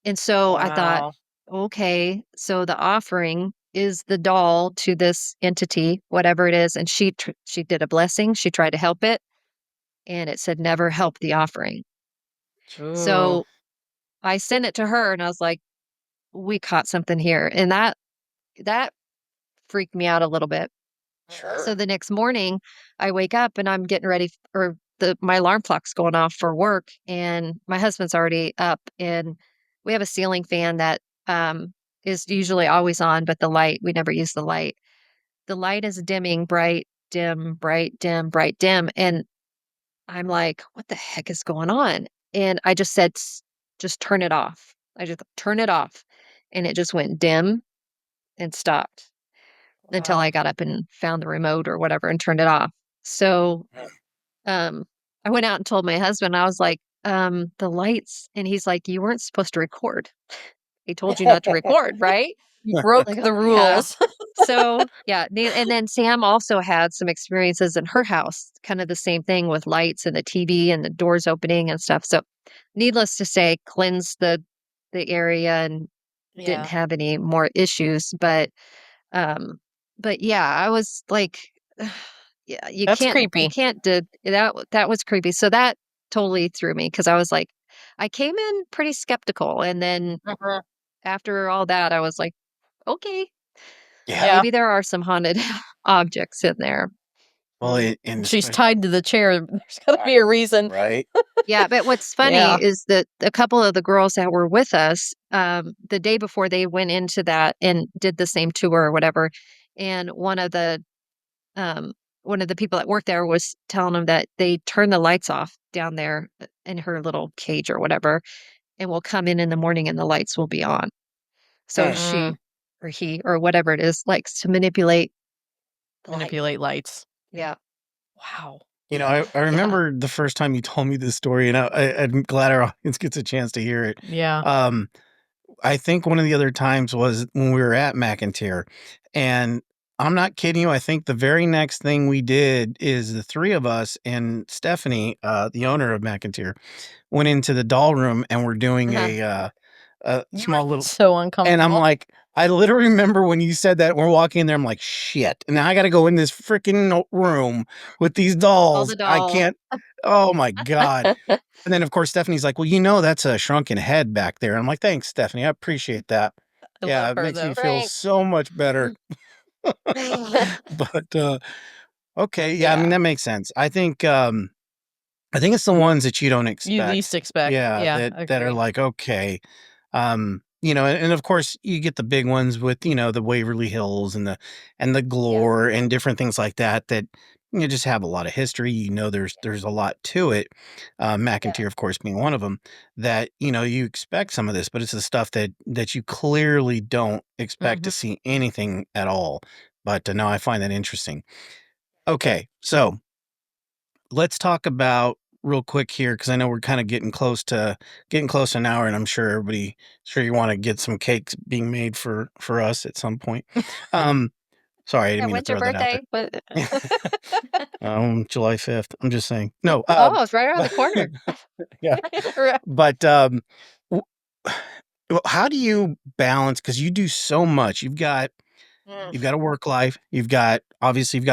And so I thought, okay, so the offering is the doll to this entity, whatever it is. And she did a blessing. She tried to help it. And it said, never help the offering. So I sent it to her and I was like, we caught something here. And that freaked me out a little bit. Sure. So the next morning I wake up and I'm getting ready my alarm clock's going off for work and my husband's already up and we have a ceiling fan that is usually always on, but we never use the light. The light is dimming, bright, dim, bright, dim, bright, dim. And I'm like, what the heck is going on? And I just said, just turn it off. I just turn it off. And it just went dim and stopped until I got up and found the remote or whatever and turned it off. So I went out and told my husband, I was like, the lights. And he's like, you weren't supposed to record. He told you not to record, right? You broke Like, the oh, yeah. rules. So, yeah. And then Sam also had some experiences in her house, kind of the same thing with lights and the TV and the doors opening and stuff. So, needless to say, cleansed the area and didn't have any more issues. But yeah, I was like, yeah, That's creepy. You can't do that was creepy. So that totally threw me because I was like, I came in pretty skeptical. And then after all that, I was like, okay, Yeah. maybe there are some haunted objects in there. Well, she's tied to the chair. There's got to be a reason. Right. Yeah, but what's funny is that a couple of the girls that were with us, the day before they went into that and did the same tour or whatever, and one of the people that worked there was telling them that they turn the lights off down there in her little cage or whatever, and will come in the morning and the lights will be on. So she or he or whatever it is likes to manipulate lights. Yeah. Wow. I remember the first time you told me this story, and I'm glad our audience gets a chance to hear it. Yeah. I think one of the other times was when we were at McIntyre, and I'm not kidding you. I think the very next thing we did is the three of us and Stephanie, the owner of McIntyre, went into the doll room and we're doing a You were small little. so And I'm uncomfortable. like, I literally remember when you said that we're walking in there. I'm like, shit. And now I got to go in this freaking room with these All the dolls. I dolls. can't. Oh my god. And then of course Stephanie's like, well, that's a shrunken head back there. I'm like, thanks, Stephanie. I appreciate that. I Yeah, love it her makes me though. feel Frank. so much better. But okay, yeah, I mean Yeah. that makes sense. I think it's the ones that you don't You expect. least expect. Yeah, Yeah, that are agree. like, okay. And of course you get the big ones with, the Waverly Hills and the Yeah. Glore and different things like that just have a lot of history. There's a lot to it. Yeah. McIntyre, of course, being one of them, that, you expect some of this, but it's the stuff that you clearly don't expect to Mhm. see anything at all. But no, I find that interesting. Okay, so let's talk about real quick here because I know we're kind of getting close to an hour, and I'm sure you want to get some cakes being made for us at some point. Um, sorry, I didn't Yeah. mean to When's your throw that out birthday? there. What? July 5th. I'm just saying. No, Oh, it's right around the but corner. yeah, Right. but w- well, how do you balance? Because you do so much. Mm, You've got a work life, you've got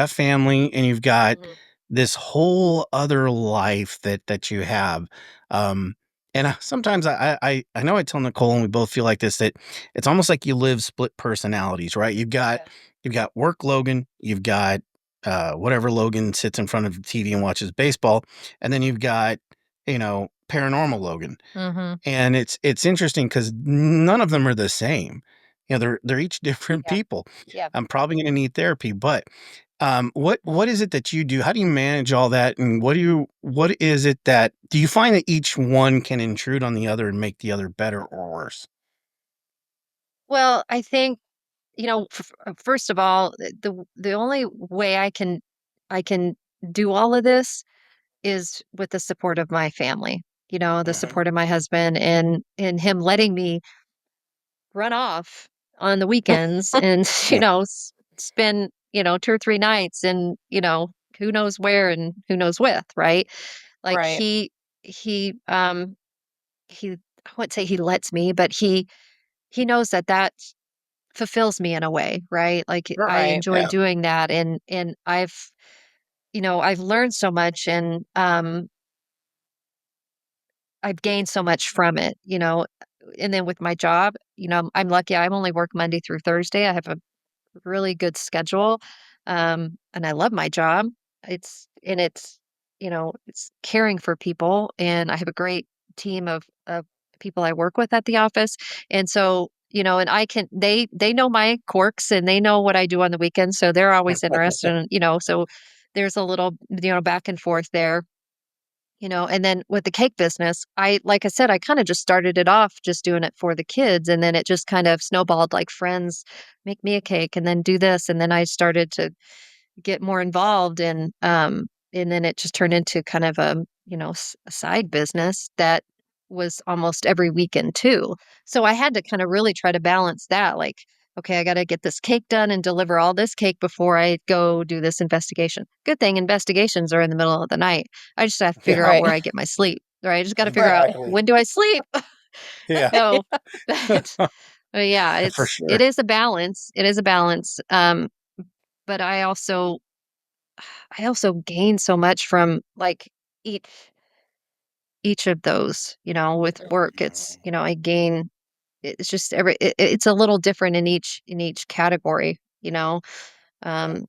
family, and you've got mhm. this whole other life that you have. Um, and sometimes I know I tell Nicole, and we both feel like this, that it's almost like you live split personalities, right? Yeah. You've got work Logan, you've got whatever Logan sits in front of the TV and watches baseball, and then you've got paranormal Logan. Mhm. And it's interesting because none of them are the same. They're each different Yeah. people. Yeah. I'm probably gonna need therapy, but, what is it that you do? How do you manage all that, and what is it that do you find that each one can intrude on the other and make the other better or worse? Well, I think, first of all, the only way I can do all of this is with the support of my family. The Mhm. support of my husband and him letting me run off on the weekends and Yeah. spend 2 or 3 nights and who knows where and who knows with, right? Like Right. he I wouldn't say he lets me, but he knows that fulfills me in a way, right? Like I Right. enjoy Yeah, doing that, and I've learned so much, and I've gained so much from it. And then with my job, I'm lucky. I only work Monday through Thursday. I have a really good schedule, and I love my job. It's caring for people, and I have a great team of people I work with at the office, and so and they know my quirks and they know what I do on the weekends, so they're always interested, so there's a little back and forth there. And then with the cake business, like I said, I kind of just started it off just doing it for the kids. And then it just kind of snowballed, like friends make me a cake and then do this. And then I started to get more involved and then it just turned into kind of a side business that was almost every weekend too. So I had to kind of really try to balance that. Like, okay, I got to get this cake done and deliver all this cake before I go do this investigation. Good thing investigations are in the middle of the night. I just have to figure yeah, out Right. where I get my sleep. Right. I just got to figure out exactly. when do I sleep. Yeah, So but yeah, for it sure, is a balance. It is a balance. But I also gain so much from like each each of those, with work. I gain it's just it's a little different in each category,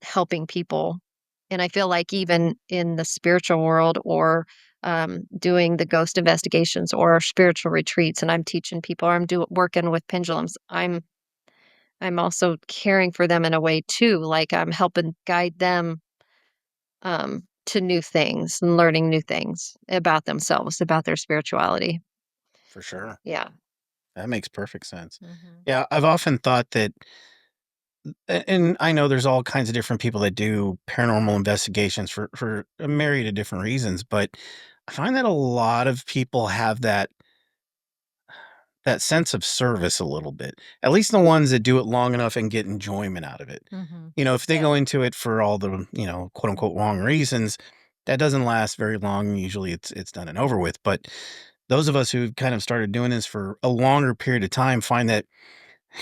helping people. And I feel like even in the spiritual world or doing the ghost investigations or spiritual retreats and I'm teaching people or working with pendulums, I'm also caring for them in a way too. Like I'm helping guide them to new things and learning new things about themselves, about their spirituality. for sure. Yeah. That makes perfect sense. Mhm. Yeah, I've often thought that and I know there's all kinds of different people that do paranormal investigations for a myriad of different reasons, but I find that a lot of people have that sense of service a little bit. At least the ones that do it long enough and get enjoyment out of it. Mm-hmm. If they go into it for all the, quote unquote wrong reasons, that doesn't last very long. Usually it's done and over with. But those of us who kind of started doing this for a longer period of time find that,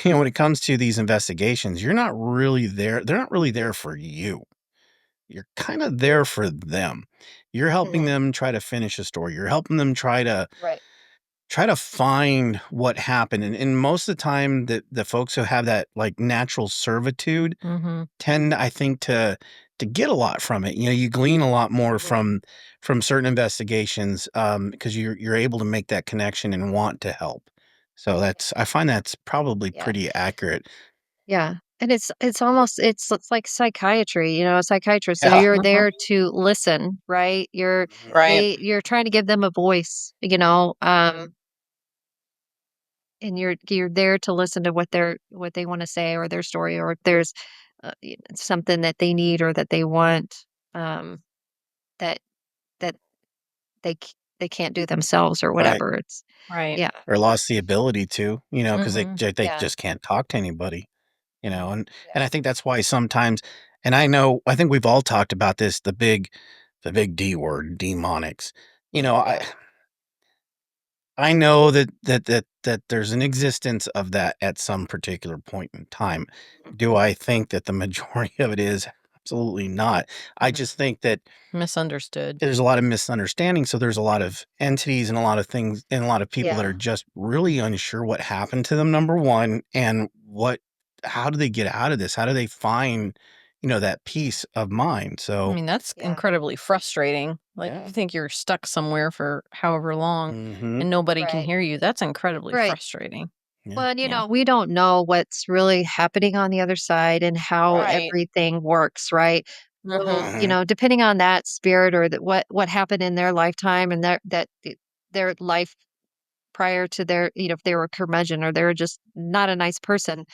when it comes to these investigations, you're not really there. They're not really there for you. You're kind of there for them. You're helping them try to finish a story. You're helping them try to find what happened. And most of the time the folks who have that like natural servitude Mm-hmm. tend, I think, to get a lot from it. You glean a lot more from certain investigations, because you're able to make that connection and want to help. So I find that's probably Yeah. pretty accurate. Yeah. And it's almost it's like psychiatry, a psychiatrist. So Yeah. you're there to listen, right? Right. You're trying to give them a voice, and you're there to listen to what they want to say or their story, or if there's something that they need or that they want, that that they can't do themselves or Right. whatever. It's Right. yeah. Or lost the ability to, because Mhm. they Yeah. just can't talk to anybody, and I think that's why sometimes, and I think we've all talked about this, the big D word, demonics. I know that there's an existence of that at some particular point in time. Do I think that the majority of it is? Absolutely not. I just think that Misunderstood. there's a lot of misunderstanding. So there's a lot of entities and a lot of things and a lot of people that Yeah. are just really unsure what happened to them, number one, and how do they get out of this? How do they find, that peace of mind? I So, mean, that's Yeah. incredibly frustrating. Like, Yeah. you think you're stuck somewhere for however long mhm, and nobody can Right. hear you. That's incredibly Right. frustrating. yeah. Well, and Yeah. we don't know what's really happening on the other side and how Right. everything works, right? So, Mhm. Mhm. depending on that spirit or that what happened in their lifetime and their life prior to their, if they were a curmudgeon or they're just not a nice person,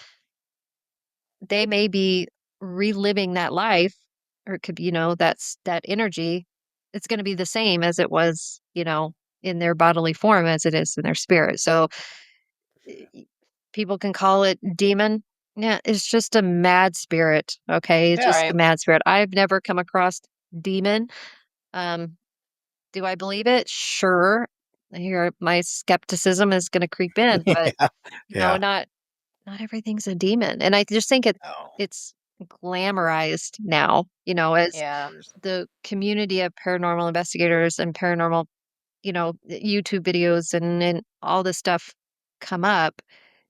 they may be reliving that life, or it could be, that energy. It's going to be the same as it was, in their bodily form as it is in their spirit. So y- people can call it demon. Yeah, it's just a mad spirit. Okay, it's just Yeah. a Right. mad spirit. I've never come across demon. Um, do I believe it? Sure. Here, my skepticism is going to creep in, but Yeah. Yeah. not everything's a demon. And I just think No. it's glamorized now. As Yeah. the community of paranormal investigators and paranormal, YouTube videos and all this stuff come up,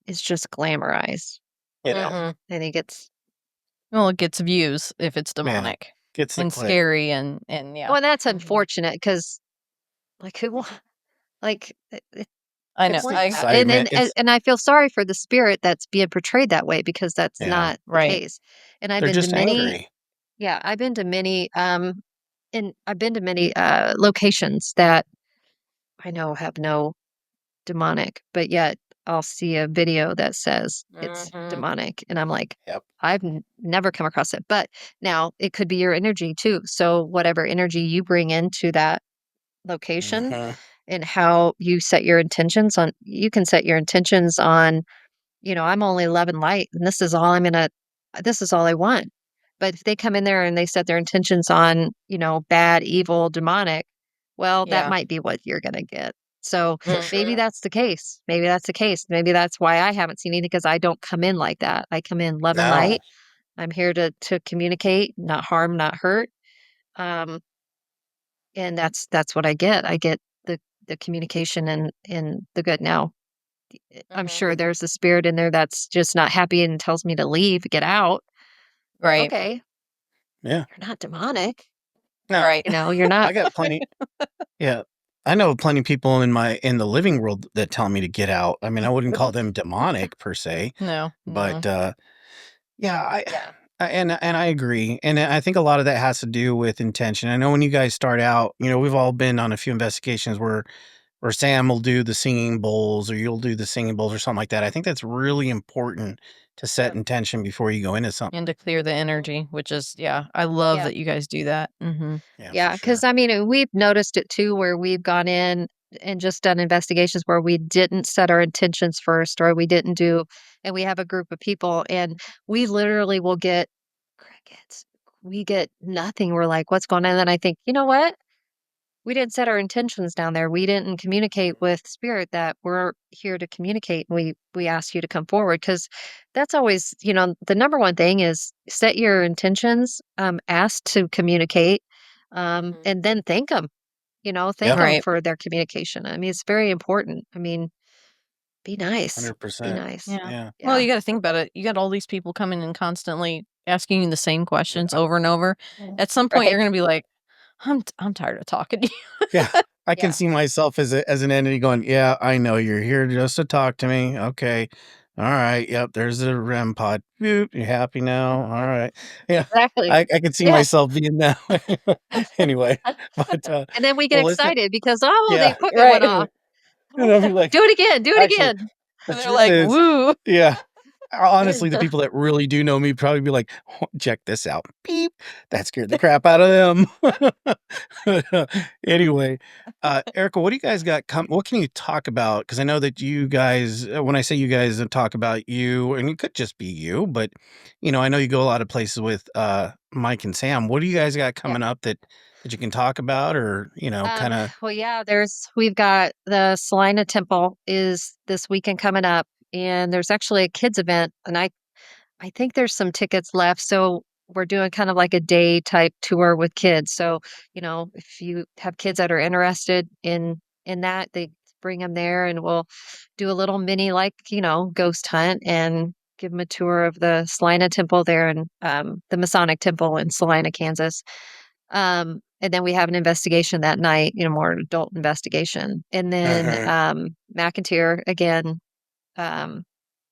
it's just glamorized. Yeah. Mhm. I think it's Well, it gets views if it's Yeah. demonic Gets the and click. scary and yeah. well, and that's Mhm. unfortunate because, like, who wa- like I know. It's the wants that? excitement. And I feel sorry for the spirit that's being portrayed that way because that's Yeah. not the Right. case. And I've They're been to just many, angry. yeah, I've been to many locations that I know have no demonic, but yet I'll see a video that says it's Mhm. demonic, and I'm like, Yep. I've never come across it. But now it could be your energy too. So whatever energy you bring into that location Mhm. and how you set your intentions on, you can set your intentions on, I'm only love and light, and this is all I want. But if they come in there and they set their intentions on, bad, evil, demonic, well, that Yeah. might be what you're going to get. So maybe Mhm. that's the case. Maybe that's the case. Maybe that's why I haven't seen anything because I don't come in like that. I come in love and No. light. I'm here to communicate, not harm, not hurt. Um, and that's what I get. I get the communication and the good. Now, I'm Mhm. sure there's a spirit in there that's just not happy and tells me to leave, get out. Right. Okay, Yeah. you're not demonic. No. Right. You're not. I got plenty. Yeah. I know plenty of people in the living world that tell me to get out. I mean, I wouldn't call them demonic per se, No. but No. yeah, and I agree. And I think a lot of that has to do with intention. I know when you guys start out, we've all been on a few investigations where Sam will do the singing bowls or you'll do the singing bowls or something like that. I think that's really important to set intention before you go into something. And to clear the energy, which is I love Yeah. that you guys do that. Mhm. Yeah, for Yeah, because sure. I mean, we've noticed it too, where we've gone in and just done investigations where we didn't set our intentions first, or we didn't do, and we have a group of people, and we literally will get crickets. We get nothing. We're like, what's going on? And then I think, you know what? We didn't set our intentions down there. We didn't communicate with spirit that we're here to communicate. We asked you to come forward, because that's always, the number one thing is set your intentions, ask to communicate, and then thank them. Thank Yeah. them Right. for their communication. I mean, it's very important. I mean, be nice. Be 100%. nice. Yeah. Yeah. Well, Yeah. you got to think about it. You got all these people coming and constantly asking you the same questions over and over. At some point, you're Right. going to be like, I'm tired of talking to you. Yeah. I can Yeah. see myself as an entity going, yeah, I know you're here just to talk to me. Okay. All right. Yep. There's a REM pod. Boop. You happy now? All right. Yeah. Exactly. I can see Yeah. myself being that way. Anyway, but And then we get well, listen. excited because, oh, the Yeah. equipment went Right. off. And I'll be like, Do it again. Do it actually, again. the And they're truth like, is, woo. yeah. Honestly, the people that really do know me probably be like, check this out. Beep. That scared the crap out of them. Anyway, Erica, what do you guys got? What can you talk about? Because I know that you guys, when I say you guys, talk about you, and it could just be you, but I know you go a lot of places with Mike and Sam. What do you guys got Yeah. coming up that you can talk about, or kind of? Well, yeah, we've got the Salina Temple is this weekend coming up, and there's actually a kids event, and I think there's some tickets left, so we're doing kind of like a day type tour with kids. So, if you have kids that are interested in that, they bring them there, and we'll do a little mini, like, ghost hunt, and give them a tour of the Salina Temple there, and the Masonic Temple in Salina, Kansas. And then we have an investigation that night, more adult investigation. And then Uh-huh. McIntyre again, um,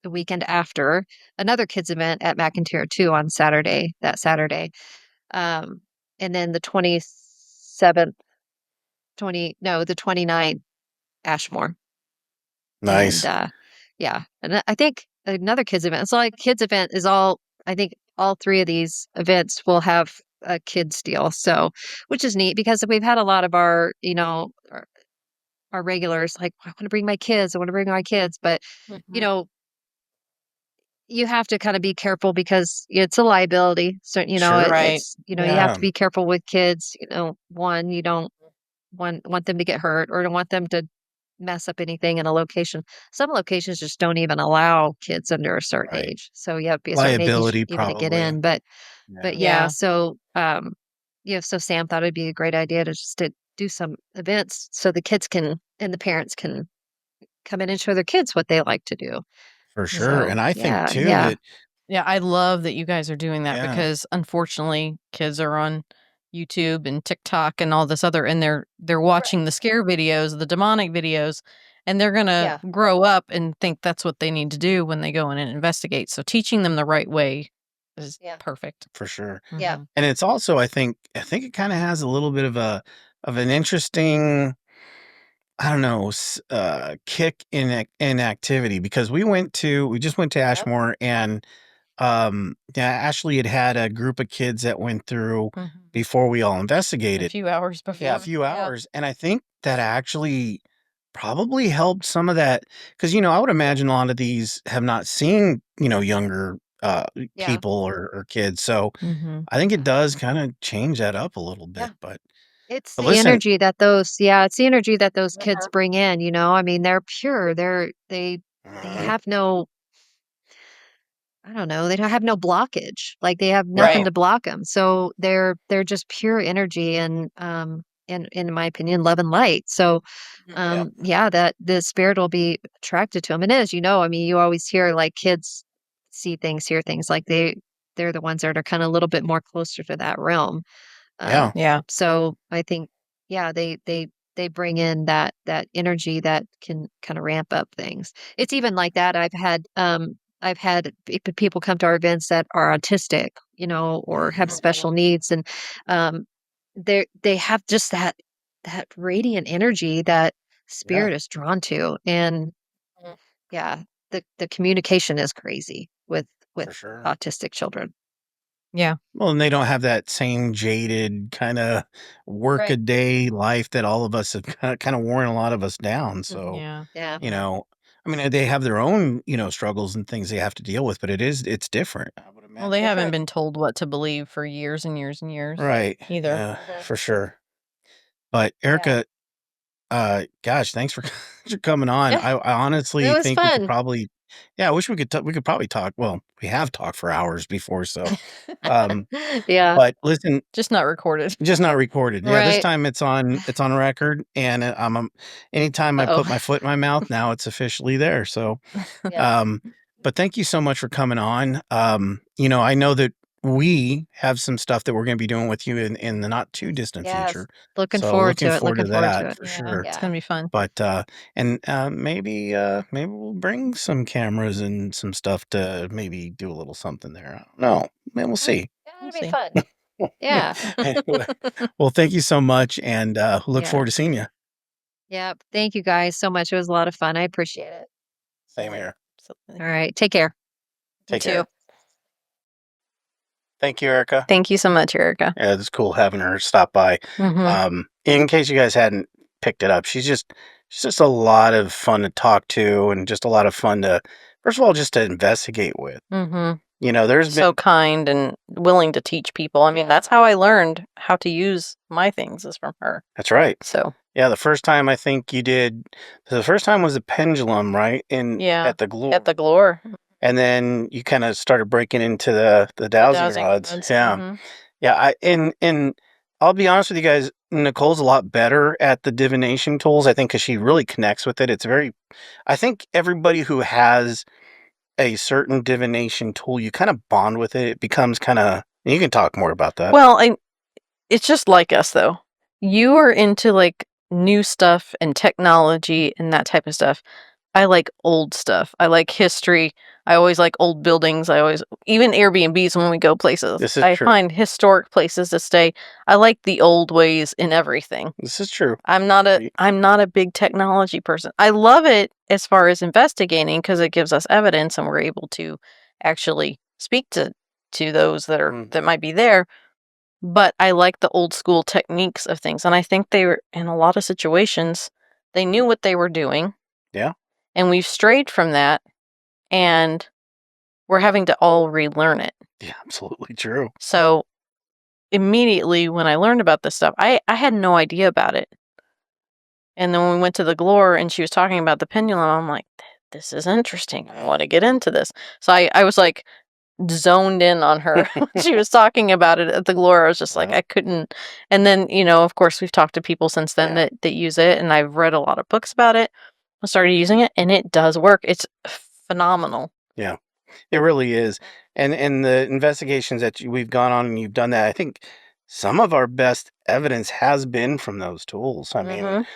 the weekend after, another kids event at McIntyre too on that Saturday. And then the 27th, the 29th, Ashmore. Nice. And yeah. And I think another kids event. It's like kids event is I think all three of these events will have a kids deal. So, which is neat because we've had a lot of our regulars like, I want to bring my kids. I want to bring my kids. But, you know, you have to kind of be careful because it's a liability. So, Sure. Right. it's, you have Yeah. to be careful with kids. One, you don't want them to get hurt or don't want them to mess up anything in a location. Some locations just don't even allow kids under a certain Right. age. So you have to be a certain age Liability, even to get probably. in. But Yeah. yeah, so so Sam thought it'd be a great idea to do some events so the kids can and the parents can come in and show their kids what they like to do. For sure. So And I think yeah, too yeah, that, Yeah, I love that you guys are doing that yeah, because unfortunately kids are on YouTube and TikTok and all this other and they're watching the scare videos, the demonic videos, and they're going to yeah, grow up and think that's what they need to do when they go in and investigate. So teaching them the right way is yeah, perfect. for sure. yeah, Mhm. And it's also, I think it kind of has a little bit of an interesting, I don't know, kick in activity because we just went to yep, Ashmore, and yeah, Ashley had a group of kids that went through Mhm. before we all A investigated. few hours Yeah, a before. few hours. And I think that actually probably helped some of that because, I would imagine a lot of these have not seen, younger yeah, people or kids. So Mhm. I think it does kind of change that up a little yeah. bit. But It's but the listen, energy that it's the energy that those kids bring in, I mean, they're pure. They uh, have no, I don't know, they don't have no blockage. Like they have yeah, nothing to block them. So they're just pure energy and in my opinion, love and light. So yeah, yeah, that the spirit will be attracted to them. And as you know, I mean, you always hear like kids see things, hear things like they're the ones that are kind of a little bit more closer to that realm. Um, yeah, Yeah. so I think, yeah, they bring in that energy that can kind of ramp up things. It's even like that. I've had people come to our events that are autistic, or have special needs, and um, they have just that radiant energy that yeah, spirit is drawn to, and yeah, the communication is crazy with for sure. autistic children. Yeah. Well, and they don't have that same jaded kind of work-a-day life that all of us have kind of worn a lot of us down. So, Yeah. Yeah. you know, I mean, they have their own, struggles and things they have to deal with, but it's different. I would Well, imagine. they haven't been told what to believe for years and years and years. Right. Either. Yeah, Mhm. for sure. But Yeah. Erica, gosh, thanks for for coming on. Yeah. I honestly That was think we could fun. probably, I wish we could probably talk. Well, we have talked for hours before, so, um, Yeah. but listen, Just not recorded. just not recorded. Yeah, this Right. time it's on record, and anytime I put Uh-oh. my foot in my mouth, now it's officially there. So, Yeah. but thank you so much for coming on. I know that we have some stuff that we're going to be doing with you in the not too distant Yes. future. Looking So forward looking to it. forward to Looking forward to that it. for Yeah, sure. it's Yeah. gonna be fun. But maybe we'll bring some cameras and some stuff to maybe do a little something there. I don't know. Man, we'll see. Yeah, We'll it'd be see. fun. Yeah. Anyway, well, thank you so much, and look Yeah. forward to seeing you. Yep. Thank you guys so much. It was a lot of fun. I appreciate it. Same here. Absolutely. All right. Take care. Take too. care. Thank you, Erica. Thank you so much, Erica. Yeah, it's cool having her stop by. Mhm. In case you guys hadn't picked it up, she's just a lot of fun to talk to, and just a lot of fun to, first of all, just to investigate with. Mhm. There's been So kind and willing to teach people. I mean, that's how I learned how to use my things is from her. That's right. So, Yeah, the first time I think you did, the first time was the pendulum, right? yeah, At the glue. at the Glore. And then you kind of started breaking into the dowsing rods. Yeah. Mhm. Yeah, and I'll be honest with you guys, Nicole's a lot better at the divination tools, I think, because she really connects with it. I think everybody who has a certain divination tool, you kind of bond with it. It becomes kind of, you can talk more about that. Well, it's just like us though. You are into like new stuff and technology and that type of stuff. I like old stuff. I like history. I always like old buildings. Even Airbnbs when we go places. This is I true. find historic places to stay. I like the old ways in everything. This is true. I'm not a big technology person. I love it as far as investigating because it gives us evidence and we're able to actually speak to those that might be there. But I like the old school techniques of things, and I think they were in a lot of situations they knew what they were doing. Yeah. And we've strayed from that, and we're having to all relearn it. Yeah, absolutely true. So immediately when I learned about this stuff, I had no idea about it. And then when we went to the Glore and she was talking about the pendulum, I'm like, this is interesting. I want to get into this. So I was like zoned in on her when she was talking about it at the Glore. I was just like, I couldn't. And then, of course, we've talked to people since then that use it, and I've read a lot of books about it. I started using it, and it does work. It's phenomenal. Yeah, it really is. And the investigations that we've gone on and you've done that, I think some of our best evidence has been from those tools. I mean,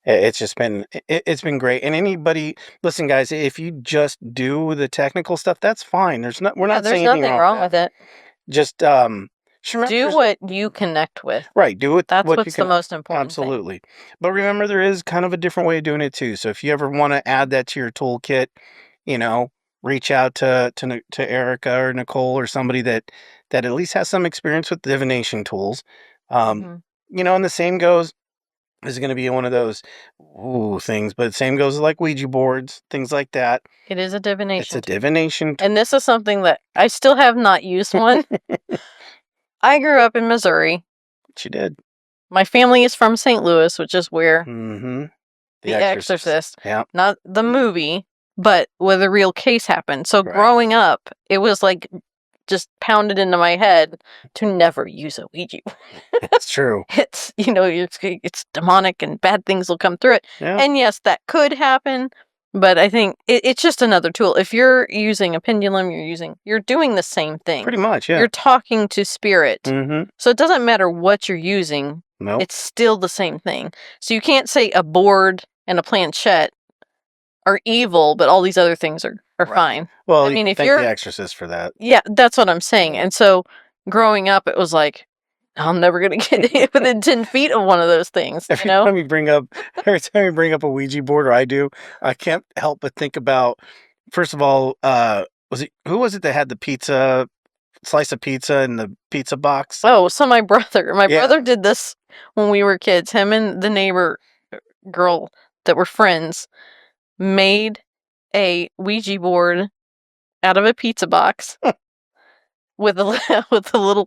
it's just been it's been great. And anybody, listen, guys, if you just do the technical stuff, that's fine. We're not There's saying nothing anything wrong with it. Just Do what you connect with. Right, do it. That's what you what's can, the most important thing. absolutely. But remember, there is kind of a different way of doing it too. So if you ever want to add that to your toolkit, reach out to Erica or Nicole or somebody that at least has some experience with divination tools. And the same goes. This is going to be one of those things, but the same goes like Ouija boards, things like that. It is a divination. It's a divination And this is something that I still have not used one. I grew up in Missouri. She did. My family is from St. Louis, which is where The Exorcist. Yeah. Not the movie, but where the real case happened. So Right. growing up, it was like just pounded into my head to never use a Ouija. It's true. It's, it's demonic and bad things will come through it. Yeah. And yes, that could happen, but I think it's just another tool. If you're using a pendulum, you're doing the same thing. Pretty much, yeah. You're talking to spirit. Mm-hmm. So it doesn't matter what you're using. Nope. It's still the same thing. So you can't say a board and a planchette are evil, but all these other things are Right. fine. Well, I mean, if thank you're the Exorcist for that. Yeah, that's what I'm saying. And so growing up, it was like, I'm never going to get within 10 feet of one of those things, Every time you bring up a Ouija board, or I do, I can't help but think about, first of all, who was it that had the pizza slice of pizza in the pizza box. Oh, so my Yeah. brother did this when we were kids. Him and the neighbor girl that were friends made a Ouija board out of a pizza box with a with a little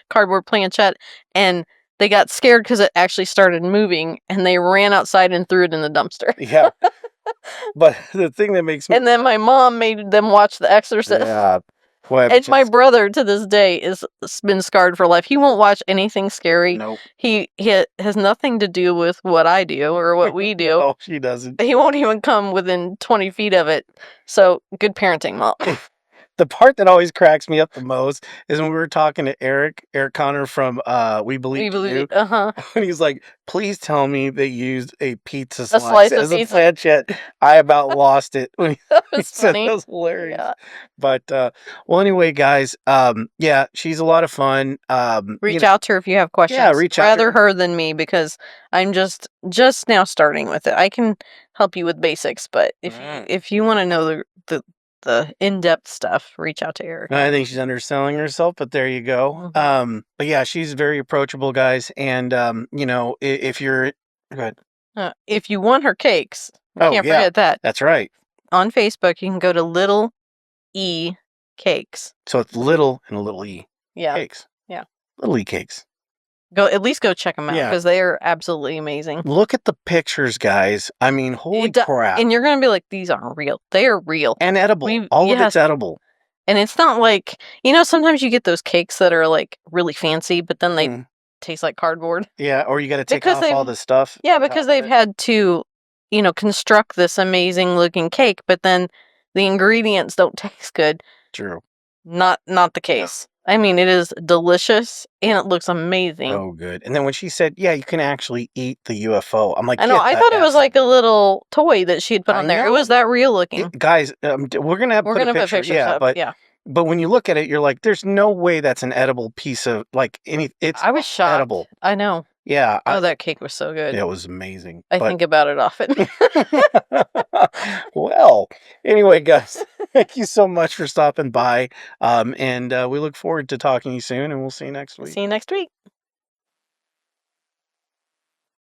cardboard planchette, and they got scared because it actually started moving, and they ran outside and threw it in the dumpster. Yeah. But the thing that makes me... And then my mom made them watch The Exorcist. Yeah. Boy, And my brother to this day is been scarred for life. He won't watch anything scary. Nope. He has nothing to do with what I do or what we do. No, she doesn't. He won't even come within 20 feet of it. So good parenting, Mom. The part that always cracks me up the most is when we were talking to Eric Connor from We Believe You. When he's like, please tell me they used a pizza slice as a planchette. I about lost it when That he was said funny. that was hilarious. Yeah. But well, anyway, guys, yeah, she's a lot of fun. Reach out to her if you have questions. Yeah, reach out. Rather her than me, because I'm just now starting with it. I can help you with basics, but if you want to know the in-depth stuff, reach out to Erica. I think she's underselling herself, but there you go. But yeah, she's very approachable, guys. And you know, if you're good, if you want her cakes, can't forget that. That's right. On Facebook, you can go to Little E Cakes. So it's little and a little E. Yeah. Cakes. Yeah. Little E cakes. At least go check them out, because they are absolutely amazing. Look at the pictures, guys. I mean, holy crap. And you're going to be like, these aren't real. They are real. And edible. All of it's edible. And it's not like, sometimes you get those cakes that are like really fancy, but then they taste like cardboard. Yeah, or you got to take off all the stuff. Yeah, because they've had to, construct this amazing looking cake, but then the ingredients don't taste good. True. Not the case. I mean, it is delicious and it looks amazing. Oh, good. And then when she said, yeah, you can actually eat the UFO, I'm like, I know. I thought it was like a little toy that she had put on there. It was that real looking. Guys, we're going to put a picture. Yeah, but But when you look at it, you're like, there's no way that's an edible piece of I was shocked. Edible. I know. Yeah. That cake was so good. It was amazing. I think about it often. Well, anyway, guys, thank you so much for stopping by. And we look forward to talking to you soon, and we'll see you next week. See you next week.